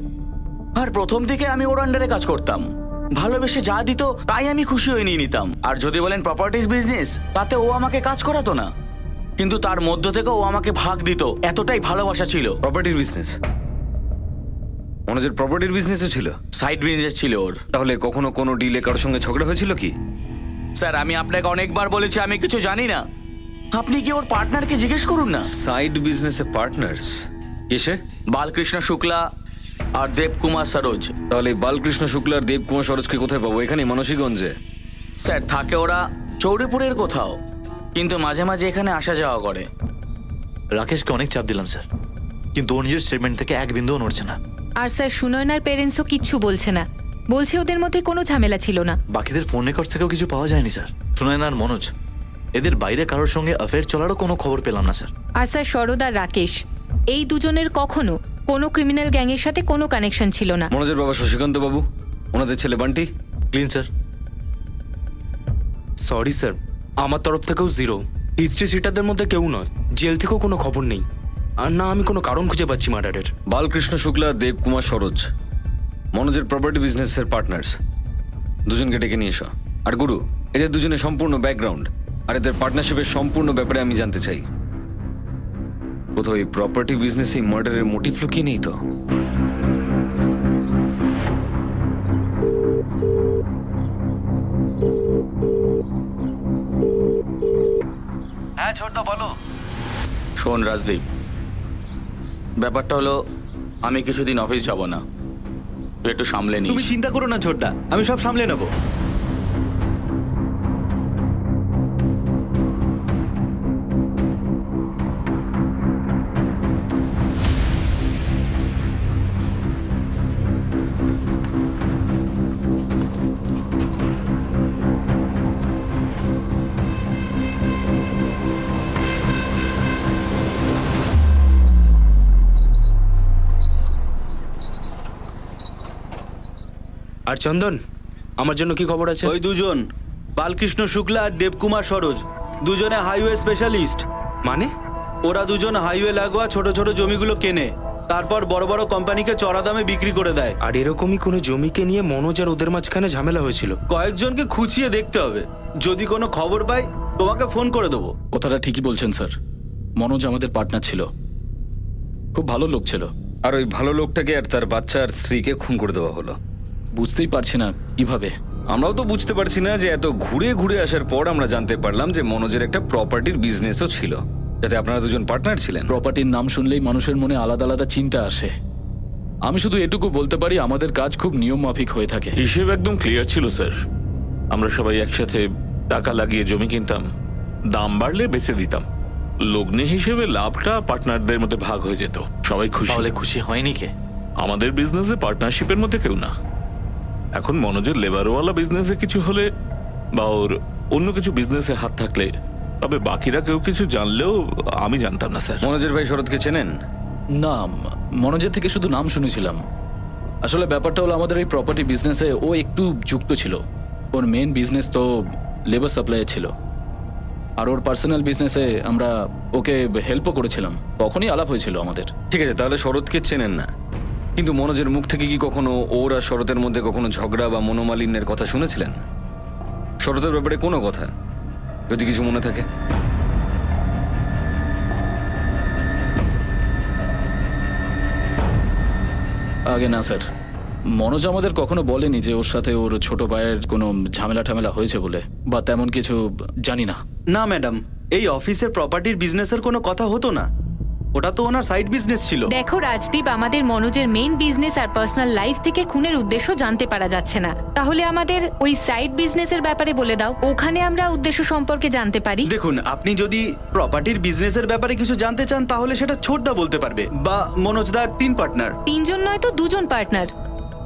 আর প্রথম থেকে আমি ওর আন্ডারে কাজ করতাম। ভালোবেসে যা দিত তাই আমি খুশি হয়ে নিয়ে নিতাম। আর যদি বলেন প্রপার্টিজ বিজনেস, তাতে ও আমাকে কাজ করাতো না, কিন্তু তার মধ্য থেকে ও আমাকে ভাগ দিত, এতটাই ভালোবাসা ছিল। প্রপার্টির বিজনেস? মনোজের প্রপার্টির বিজনেসও ছিল? সাইড বিজনেস ছিল ওর। তাহলে কখনো কোনো ডিলে কারোর সঙ্গে ঝগড়া হয়েছিল কি? স্যার আমি আপনাকে অনেকবার বলেছি আমি কিছু জানি না, আপনি কি ওর পার্টনারকে জিজ্ঞেস করুন না। সাইড বিজনেসে পার্টনার্স কিসে? বালকৃষ্ণ শুক্লা আর দেবকুমার সরোজ। তাহলে বালকৃষ্ণ শুক্লা আর দেবকুমার সরোজকে কোথায় পাবো? এখানে মানসীগঞ্জে? স্যার থাকে ওরা চৌরিপুরের কোথাও, কিন্তু মাঝে মাঝে এখানে আসা যাওয়া করে। রাকেশকে অনেক চাপ দিলাম স্যার, কিন্তু ও নিজের স্টেটমেন্ট থেকে এক বিন্দুও নড়ছে না। আর স্যার সুনয়নার পেরেন্টসও কিচ্ছু বলছে না, বলছে ওদের মধ্যে কোনো ঝামেলা ছিল না। বাকিদের ফোন রেকর্ড থেকেও কিছু পাওয়া যায়নি স্যার। সুনয়না আর মনোজ, এদের বাইরে কারোর সঙ্গে অ্যাফেয়ার চলারও কোনো খবর পেলাম না স্যার। আর স্যার শরৎ আর রাকেশ, এই দুজনের কখনো কোনো ক্রিমিনাল গ্যাংয়ের সাথে কোনো কানেকশন ছিল না। মনোজের বাবা শশীকান্ত বাবু, ওনাদের ছেলে Bunty? Clean sir. Sorry sir, আমার তরফ থেকেও জিরো। হিস্ট্রি সিটারদের মধ্যে কেউ নয়, জেল থেকেও কোনো খবর নেই, আর না আমি কোনো কারণ খুঁজে পাচ্ছি মার্ডারের। বালকৃষ্ণ শুক্লা, দেবকুমার সরোজ মনোজের প্রপার্টি বিজনেসের পার্টনার্স। দুজনকে ডেকে নিয়ে এসো। আর গুরু, এদের দুজনের সম্পূর্ণ ব্যাকগ্রাউন্ড আর এদের পার্টনারশিপের সম্পূর্ণ ব্যাপারে আমি জানতে চাই। কোথাও এই প্রপার্টি বিজনেসে মার্ডারের মোটিভ লুকিয়ে নেই তো? হ্যাঁ ছোটদা বলো। শোন রাজদীপ, ব্যাপারটা হলো আমি কিছুদিন অফিস যাব না, তুই একটু সামলে নিস। তুমি চিন্তা করো না ছোটদা, আমি সব সামলে নেবো। আর চন্দন, আমার জন্য কি খবর আছে? ওই দুজন, বালকৃষ্ণ শুক্লা আর দেবকুমার সরোজ, দুজনে হাইওয়ে স্পেশালিস্ট। মানে? ওরা দুজন হাইওয়ে লাগোয়া ছোট ছোট জমিগুলো কেনে, তারপর বড় বড় কোম্পানিকে চড়া দামে বিক্রি করে দেয়। আর এরকমই কোনো জমিকে নিয়ে মনোজ আর ওদের মাঝখানে ঝামেলা হয়েছিল। কয়েকজনকে খুঁচিয়ে দেখতে হবে, যদি কোনো খবর পাই তোমাকে ফোন করে দেবো। কথাটা ঠিকই বলছেন স্যার, মনোজ আমাদের পার্টনার ছিল, খুব ভালো লোক ছিল। আর ওই ভালো লোকটাকে আর তার বাচ্চা আর স্ত্রীকে খুন করে দেওয়া হলো। বুঝতেই পারছি না কিভাবে। আমরাও তো বুঝতে পারছি না যে এত ঘুরে ঘুরে আসার পর আমরা জানতে পারলাম যে মনোজের একটা প্রপার্টির বিজনেসও ছিল, যাতে আপনারা দুজন পার্টনার ছিলেন। প্রপার্টির নাম শুনলেই মানুষের মনে আলাদা আলাদা চিন্তা আসে। আমি শুধু এটুকু বলতে পারি আমাদের কাজ খুব নিয়ম মাফিক হয়ে থাকে। হিসেব একদম ক্লিয়ার ছিল স্যার। আমরা সবাই একসাথে টাকা লাগিয়ে জমি কিনতাম, দাম বাড়লে বেচে দিতাম। লগ্নি হিসেবে লাভটা পার্টনারদের মধ্যে ভাগ হয়ে যেত, সবাই খুশি। তাহলে খুশি হয়নি কে? আমাদের বিজনেসে পার্টনারশিপের মধ্যে কেউ না। এখন মনোজের লেবারওয়ালা বিজনেসে কিছু হলে বা ওর অন্য কিছু বিজনেসে হাত থাকলে, তবে বাকিরা কেউ কিছু জানলেও আমি জানতাম না স্যার। মনোজের ভাই শরৎকে চেনেন? না, মনোজের থেকে শুধু নাম শুনেছিলাম। আসলে ব্যাপারটা হলো আমাদের এই প্রপার্টি বিজনেসে ও একটু যুক্ত ছিল। ওর মেন বিজনেস তো লেবার সাপ্লাই ছিল, আর ওর পার্সোনাল বিজনেসে আমরা ওকে হেল্পও করেছিলাম, তখনই আলাপ হয়েছিল আমাদের। ঠিক আছে, তাহলে শরৎকে চেনেন না, কিন্তু মনোজের মুখ থেকে কি কখনো ওর আর শরতের মধ্যে কখনো ঝগড়া বা মনোমালিন্যের কথা শুনেছিলেন? শরতের ব্যাপারে কোনো কথা যদি কিছু মনে থাকে? আগে না স্যার, মনোজ আমাদের কখনো বলেনি যে ওর সাথে ওর ছোট ভাইয়ের কোনো ঝামেলা ঠামেলা হয়েছে বলে, বা তেমন কিছু জানি না। না ম্যাডাম, এই অফিসের প্রপার্টির বিজনেসের কোনো কথা হতো না। ওটা তো ওনার সাইড বিজনেস ছিল। দেখো রাজদীপ, আমাদের মনোজের মেইন বিজনেস আর পার্সোনাল লাইফ থেকে খুনের উদ্দেশ্য জানতে পারা যাচ্ছে না। তাহলে আমাদের ওই সাইড বিজনেসের ব্যাপারে বলে দাও, ওখানে আমরা উদ্দেশ্য সম্পর্কে জানতে পারি। দেখুন, আপনি যদি প্রপার্টির বিজনেসের ব্যাপারে কিছু জানতে চান তাহলে সেটা ছোটদা বলতে পারবে, বা মনোজদার 3 পার্টনার। 3 জন নয় তো 2 জন পার্টনার,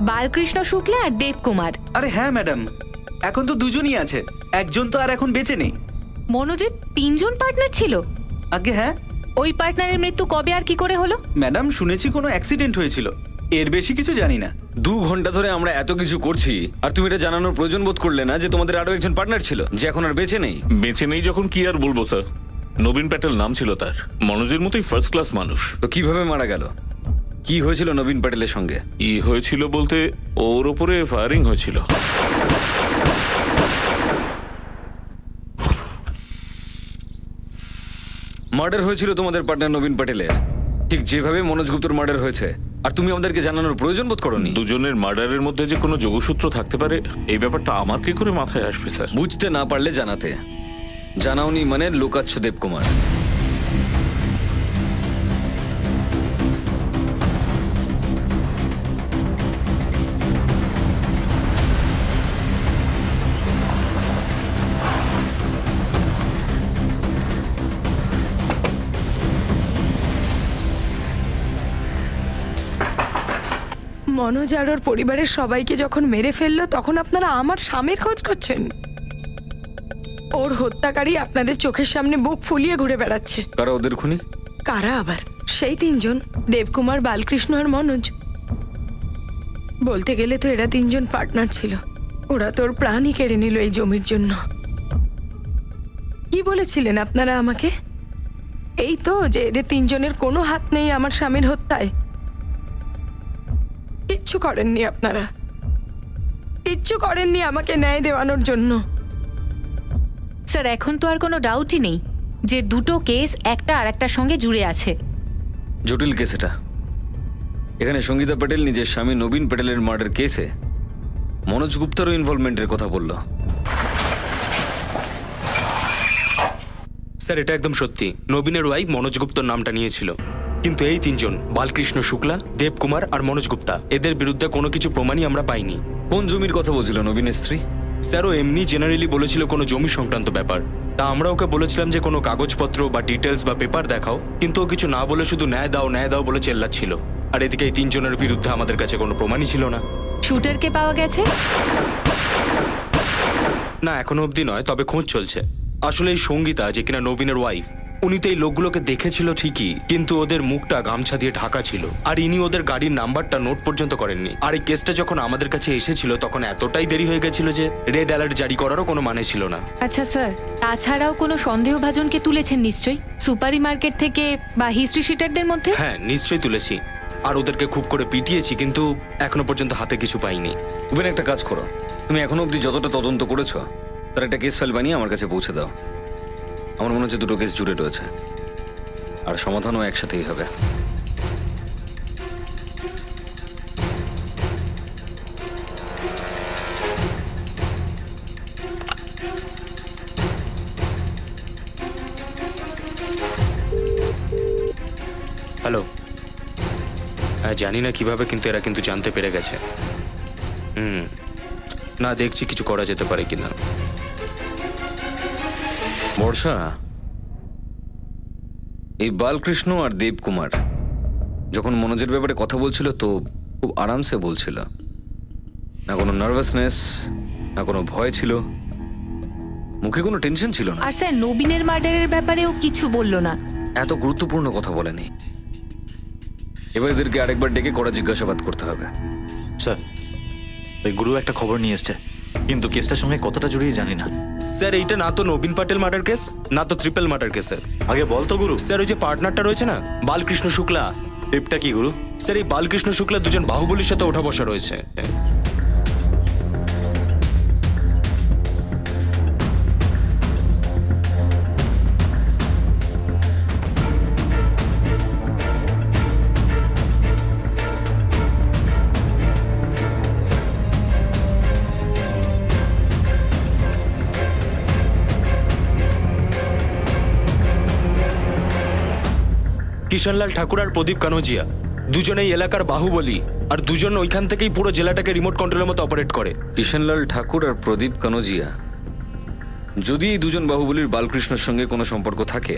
বালকৃষ্ণ শুক্লা আর দেব কুমার। আরে হ্যাঁ ম্যাডাম, এখন তো 2 জনই আছে, একজন তো আর এখন বেঁচে নেই। মনোজের 3 জন পার্টনার ছিল? আগে হ্যাঁ ওই পার্টনারের মৃত্যু কবে আর কি করে হলো? ম্যাডাম, শুনেছি কোনো অ্যাক্সিডেন্ট হয়েছিল, এর বেশি কিছু জানি না। 2 ঘন্টা ধরে আমরা এত কিছু করছি আর তুমি এটা জানানোর প্রয়োজন বোধ করলে না যে তোমাদের আরো একজন পার্টনার ছিল যে এখন আর বেঁচে নেই? বেঁচে নেই যখন কি আর বলবো স্যার, নবীন প্যাটেল নাম ছিল তার, মনোজের মতোই ফার্স্ট ক্লাস মানুষ। তো কিভাবে মারা গেল? কি হয়েছিল নবীন প্যাটেলের সঙ্গে? ই হয়েছিল বলতে ওর ওপরে ফায়ারিং হয়েছিল। মার্ডার হয়েছিল তোমাদের পার্টনার নবীন প্যাটেলের, ঠিক যেভাবে মনোজ গুপ্তর মার্ডার হয়েছে, আর তুমি আমাদেরকে জানানোর প্রয়োজন বোধ করোনি। দুজনের মার্ডারের মধ্যে যে কোনো যোগসূত্র থাকতে পারে এই ব্যাপারটা আমার কি করে মাথায় আসবে স্যার? বুঝতে না পারলে জানাতে, জানাওনি মানে লোকাচ্ছ দেবকুমার। মনোজ আর ওর পরিবারের সবাইকে যখন মেরে ফেললো তখন আপনারা আমার স্বামীর খোঁজ করছেন? ওর হত্যাকারী আপনাদের চোখের সামনে বুক ফুলিয়ে ঘুরে বেড়াচ্ছে। কারা ওদের খুনি? কারা আবার? সেই 3 জন, দেবকুমার, বালকৃষ্ণ আর মনোজ। বলতে গেলে তো এরা 3 জন পার্টনার ছিল। ওরা তোর প্রাণই কেড়ে নিল এই জমির জন্য। কি বলেছিলেন আপনারা আমাকে? এই তো যে এদের 3 জনের কোনো হাত নেই আমার স্বামীর হত্যায়। কিচ্ছু করেননি আপনারা, কিচ্ছু করেননি আমাকে ন্যায় দেওয়ানোর জন্য। স্যার, এখন তো আর কোনো ডাউটই নেই যে দুটো কেস একটা আর একটার সঙ্গে জুড়ে আছে। জটিল কেস এটা। এখানে সঙ্গীতা প্যাটেল নিজের স্বামী নবীন প্যাটেলের মার্ডার কেসে মনোজ গুপ্তারও ইনভলভমেন্টের কথা বলল। স্যার, এটা একদম সত্যি। নবীনের ওয়াইফ মনোজ গুপ্তর নামটা নিয়েছিল, কিন্তু এই 3 জন, বালকৃষ্ণ শুক্লা, দেবকুমার আর মনোজ গুপ্তা, এদের বিরুদ্ধে কোনো কিছু প্রমাণই আমরা পাইনি। কোন জমির কথা বলছিল নবীনের স্ত্রী? স্যার, ও এমনি জেনারেলি বলেছিল কোনো জমি সংক্রান্ত ব্যাপার। তা আমরা ওকে বলেছিলাম যে কোনো কাগজপত্র বা ডিটেলস বা পেপার দেখাও, কিন্তু ও কিছু না বলে শুধু ন্যায় দাও বলে চেল্লাচ্ছিল। আর এদিকে এই 3 জনের বিরুদ্ধে আমাদের কাছে কোনো প্রমাণই ছিল না। শুটারকে পাওয়া গেছে? না, এখনো অবধি নয়, তবে খোঁজ চলছে। আসলে এই সঙ্গীতা, যে কিনা নবীনের ওয়াইফ, উনি তো এই লোকগুলোকে দেখেছিল ঠিকই, কিন্তু ওদের মুখটা গামছা দিয়ে ঢাকা ছিল, আর ইনি ওদের গাড়ির নাম্বারটা নোট পর্যন্ত করেননি। আর এই কেসটা যখন আমাদের কাছে এসেছিল তখন এতটাই দেরি হয়ে গেছিল যে রেড অ্যালার্ট জারি করারও কোনো মানে ছিল না। আচ্ছা স্যার, তাছাড়াও কোনো সন্দেহভাজনকে তুলেছেন নিশ্চয়ই, সুপারি মার্কেট থেকে বা হিস্ট্রি শিটারদের মধ্যে? হ্যাঁ, নিশ্চয়ই তুলেছি, আর ওদেরকে খুব করে পিটিয়েছি, কিন্তু এখনো পর্যন্ত হাতে কিছু পাইনি। তুমি একটা কাজ করো, তুমি এখনো অবধি যতটা তদন্ত করেছো তার একটা কেস ফাইল বানিয়ে আমার কাছে পৌঁছে দাও। আমার মনে হচ্ছে 2টো কেস জুড়ে রয়েছে, আর সমাধানও একসাথেই হবে। হ্যালো। হ্যাঁ, জানি না কিভাবে, কিন্তু এরা কিন্তু জানতে পেরে গেছে। না, দেখছি কিছু করা যেতে পারে কিনা। বর্ষা, এই বালকৃষ্ণ আর দেবকুমার যখন মনোজের ব্যাপারে কথা বলছিল তো খুব আরামসে বলছিল, না কোনো নার্ভাসনেস, না কোনো ভয় ছিল, মুখে কোনো টেনশন ছিল না। আর স্যার, নবীনের মার্ডারের ব্যাপারেও কিছু বললো না। এত গুরুত্বপূর্ণ কথা বলেনি। এবার এদেরকে আরেকবার ডেকে কড়া জিজ্ঞাসাবাদ করতে হবে। স্যার, ওই গুরু একটা খবর নিয়ে এসছে, কিন্তু কেসটার সঙ্গে কতটা জড়িয়ে জানি না। স্যার, এইটা না তো নবীন প্যাটেল মার্ডার কেস, না তো ট্রিপল মার্ডার কেস। স্যার, আগে বল তো গুরু। স্যার, ওই যে পার্টনারটা রয়েছে না, বালকৃষ্ণ শুক্লা, টিপটা কি গুরু? স্যার, এই বালকৃষ্ণ শুক্লা 2 জন বাহুবলীর সাথে ওঠা বসা রয়েছে। কিষণলাল ঠাকুর আর প্রদীপ কানোজিয়া দুজনেই এলাকার বাহুবলী, আর দুজন ওইখান থেকেই পুরো জেলাটাকে রিমোট কন্ট্রোলের মতো অপারেট করে। কিষণলাল ঠাকুর আর প্রদীপ কানোজিয়া, যদি এই দুজন বাহুবলীর বালকৃষ্ণের সঙ্গে কোনো সম্পর্ক থাকে,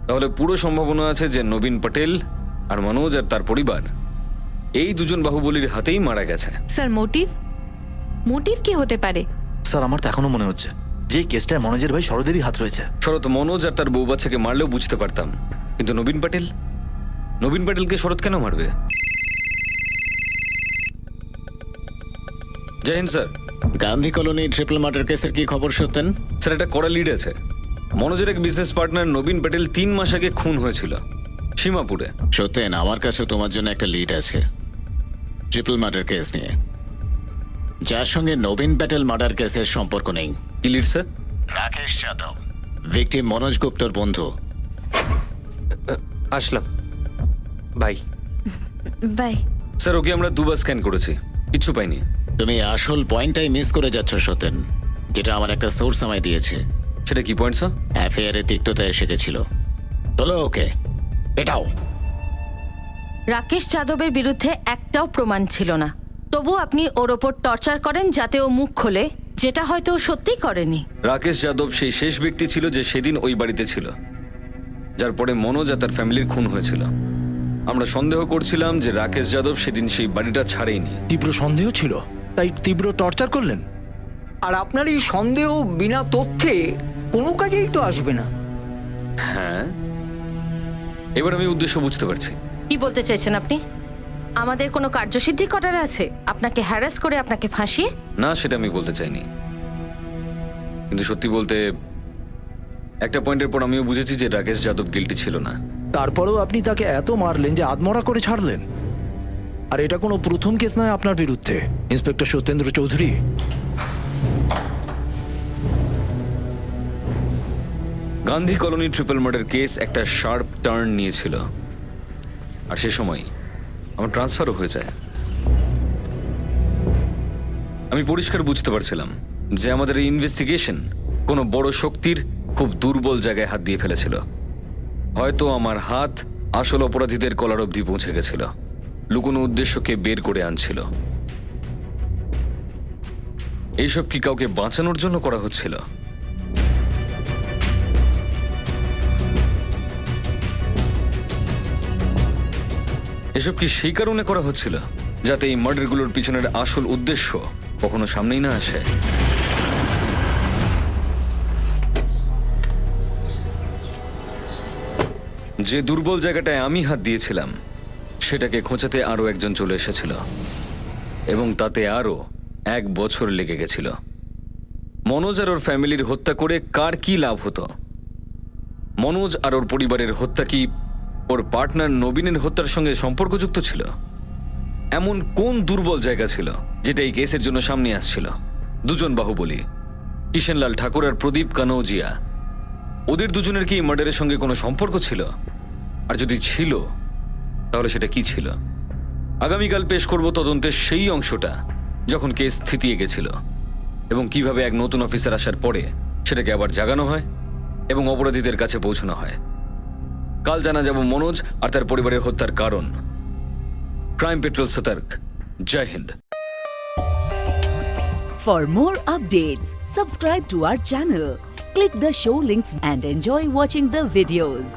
তাহলে পুরো সম্ভাবনা আছে যে নবীন পটেল আর মনোজ আর তার পরিবার এই দুজন বাহুবলীর হাতেই মারা গেছে। স্যার মোটিভ মোটিভ কি হতে পারে? স্যার আমার তো এখনো মনে হচ্ছে যে এই কেসটায় মনোজের ভাই শরদেরই হাত রয়েছে। শরৎ মনোজ আর তার বউ বাচ্চাকে মারলেও বুঝতে পারতাম, কিন্তু নবীন প্যাটেলকে শরৎ কেন মারবে? জয় হিন্দ sir. Gandhi colony triple murder কেসের কি খবর সত্যেন? স্যার একটা কড়া লিড আছে। মনোজের এক বিজনেস পার্টনার নবীন প্যাটেল 3 মাস আগে খুন হয়েছিল সীমাপুরে। সত্যেন, আমার কাছে তোমার জন্য একটা লিড আছে ট্রিপল মার্ডার কেস নিয়ে, যার সঙ্গে নবীন প্যাটেল মার্ডার কেসের সম্পর্ক নেই। কি lead sir? Rakesh Yadav, victim Manoj গুপ্তর বন্ধু। Aslam. Bye. Bye. Sir okay আমরা 2 বার স্ক্যান করেছি, কিচ্ছু পাইনি। তুমি আসল পয়েন্টটাই মিস করে যাচ্ছ সত্যেন, যেটা আমার একটা সোর্স আমায় দিয়েছে। সেটা কি পয়েন্ট স্যার? অ্যাফেয়ারে তিক্ততা এসে গেছিল। চলো ওকে এটাও। রাকেশ যাদবের বিরুদ্ধে একটাও প্রমাণ ছিল না, তবু আপনি ওর ওপর টর্চার করেন যাতে ও মুখ খোলে, যেটা হয়তো ও সত্যিই করেনি। রাকেশ যাদব সেই শেষ ব্যক্তি ছিল যে সেদিন ওই বাড়িতে ছিল, যার পরে মনোজ আর তার ফ্যামিলির খুন হয়েছিল। আমরা সন্দেহ করছিলাম যে রাকেশ যাদব সেদিন সেই বাড়িটা ছাড়েইনি। তীব্র সন্দেহ ছিল, তাই তীব্র টর্চার করলেন। আর আপনার এই সন্দেহ বিনা তথ্যে কোনো কাজেই তো আসবে না। হ্যাঁ, এবার আমি উদ্দেশ্য বুঝতে পারছি। কি বলতে চাইছেন আপনি? আমাদের কোনো কার্যসিদ্ধি করার আছে আপনাকে হ্যারাস করে আপনাকে ফাঁসিয়ে? না, সেটা আমি বলতে চাইনি, কিন্তু সত্যি বলতে একটা পয়েন্টের পর আমিও বুঝেছি যে রাকেশ যাদব গিল্টি ছিল না। তারপরেও আপনি তাকে এত মারলেন যে আধমরা করে ছাড়লেন। আর এটা কোনো প্রথম কেস নয় আপনার বিরুদ্ধে, inspector Satyendra Chowdhury. Gandhi colony triple murder case একটা শার্প টার্ন নিয়েছিল, আর সে সময় আমার ট্রান্সফারও হয়ে যায়। আমি পরিষ্কার বুঝতে পারছিলাম যে আমাদের এই ইনভেস্টিগেশন কোনো বড় শক্তির খুব দুর্বল জায়গায় হাত দিয়ে ফেলেছিল। হয়তো আমার হাত আসল অপরাধীদের কলার অবধি পৌঁছে গেছিল, লুকোনো উদ্দেশ্যকে বের করে আনছিল। এইসব কি কাউকে বাঁচানোর জন্য করা হচ্ছিল? এসব কি সেই কারণে করা হচ্ছিল যাতে এই মার্ডারগুলোর পিছনের আসল উদ্দেশ্য কখনো সামনেই না আসে? যে দুর্বল জায়গাটায় আমি হাত দিয়েছিলাম সেটাকে খোঁচাতে আরো একজন চলে এসেছিল, এবং তাতে আরো 1 বছর লেগে গেছিল। মনোজ আর ওর ফ্যামিলির হত্যা করে কার কি লাভ হতো? মনোজ আর ওর পরিবারের হত্যা কি ওর পার্টনার নবীনের হত্যার সঙ্গে সম্পর্কযুক্ত ছিল? এমন কোন দুর্বল জায়গা ছিল যেটা এই কেসের জন্য সামনে আসছিল? দুজন বাহুবলী, কিষণলাল ঠাকুর আর প্রদীপ কানোজিয়া, ওদের দুজনের কি মার্ডারের সঙ্গে কোনো সম্পর্ক ছিল? আর যদি ছিল, তাহলে সেটা কি ছিল? আগামীকাল পেশ করব তদন্তের সেই অংশটা যখন কেস থিতিয়ে গেছিল, এবং কিভাবে এক নতুন অফিসার আসার পরে সেটাকে আবার জাগানো হয় এবং অপরাধীদের কাছে পৌঁছানো হয়। কাল জানা যাব মনোজ আর তার পরিবারের হত্যার কারণ। ক্রাইম পেট্রোল সতর্ক। জয় Hind. For more updates, subscribe to our channel, click the show links and enjoy watching the videos.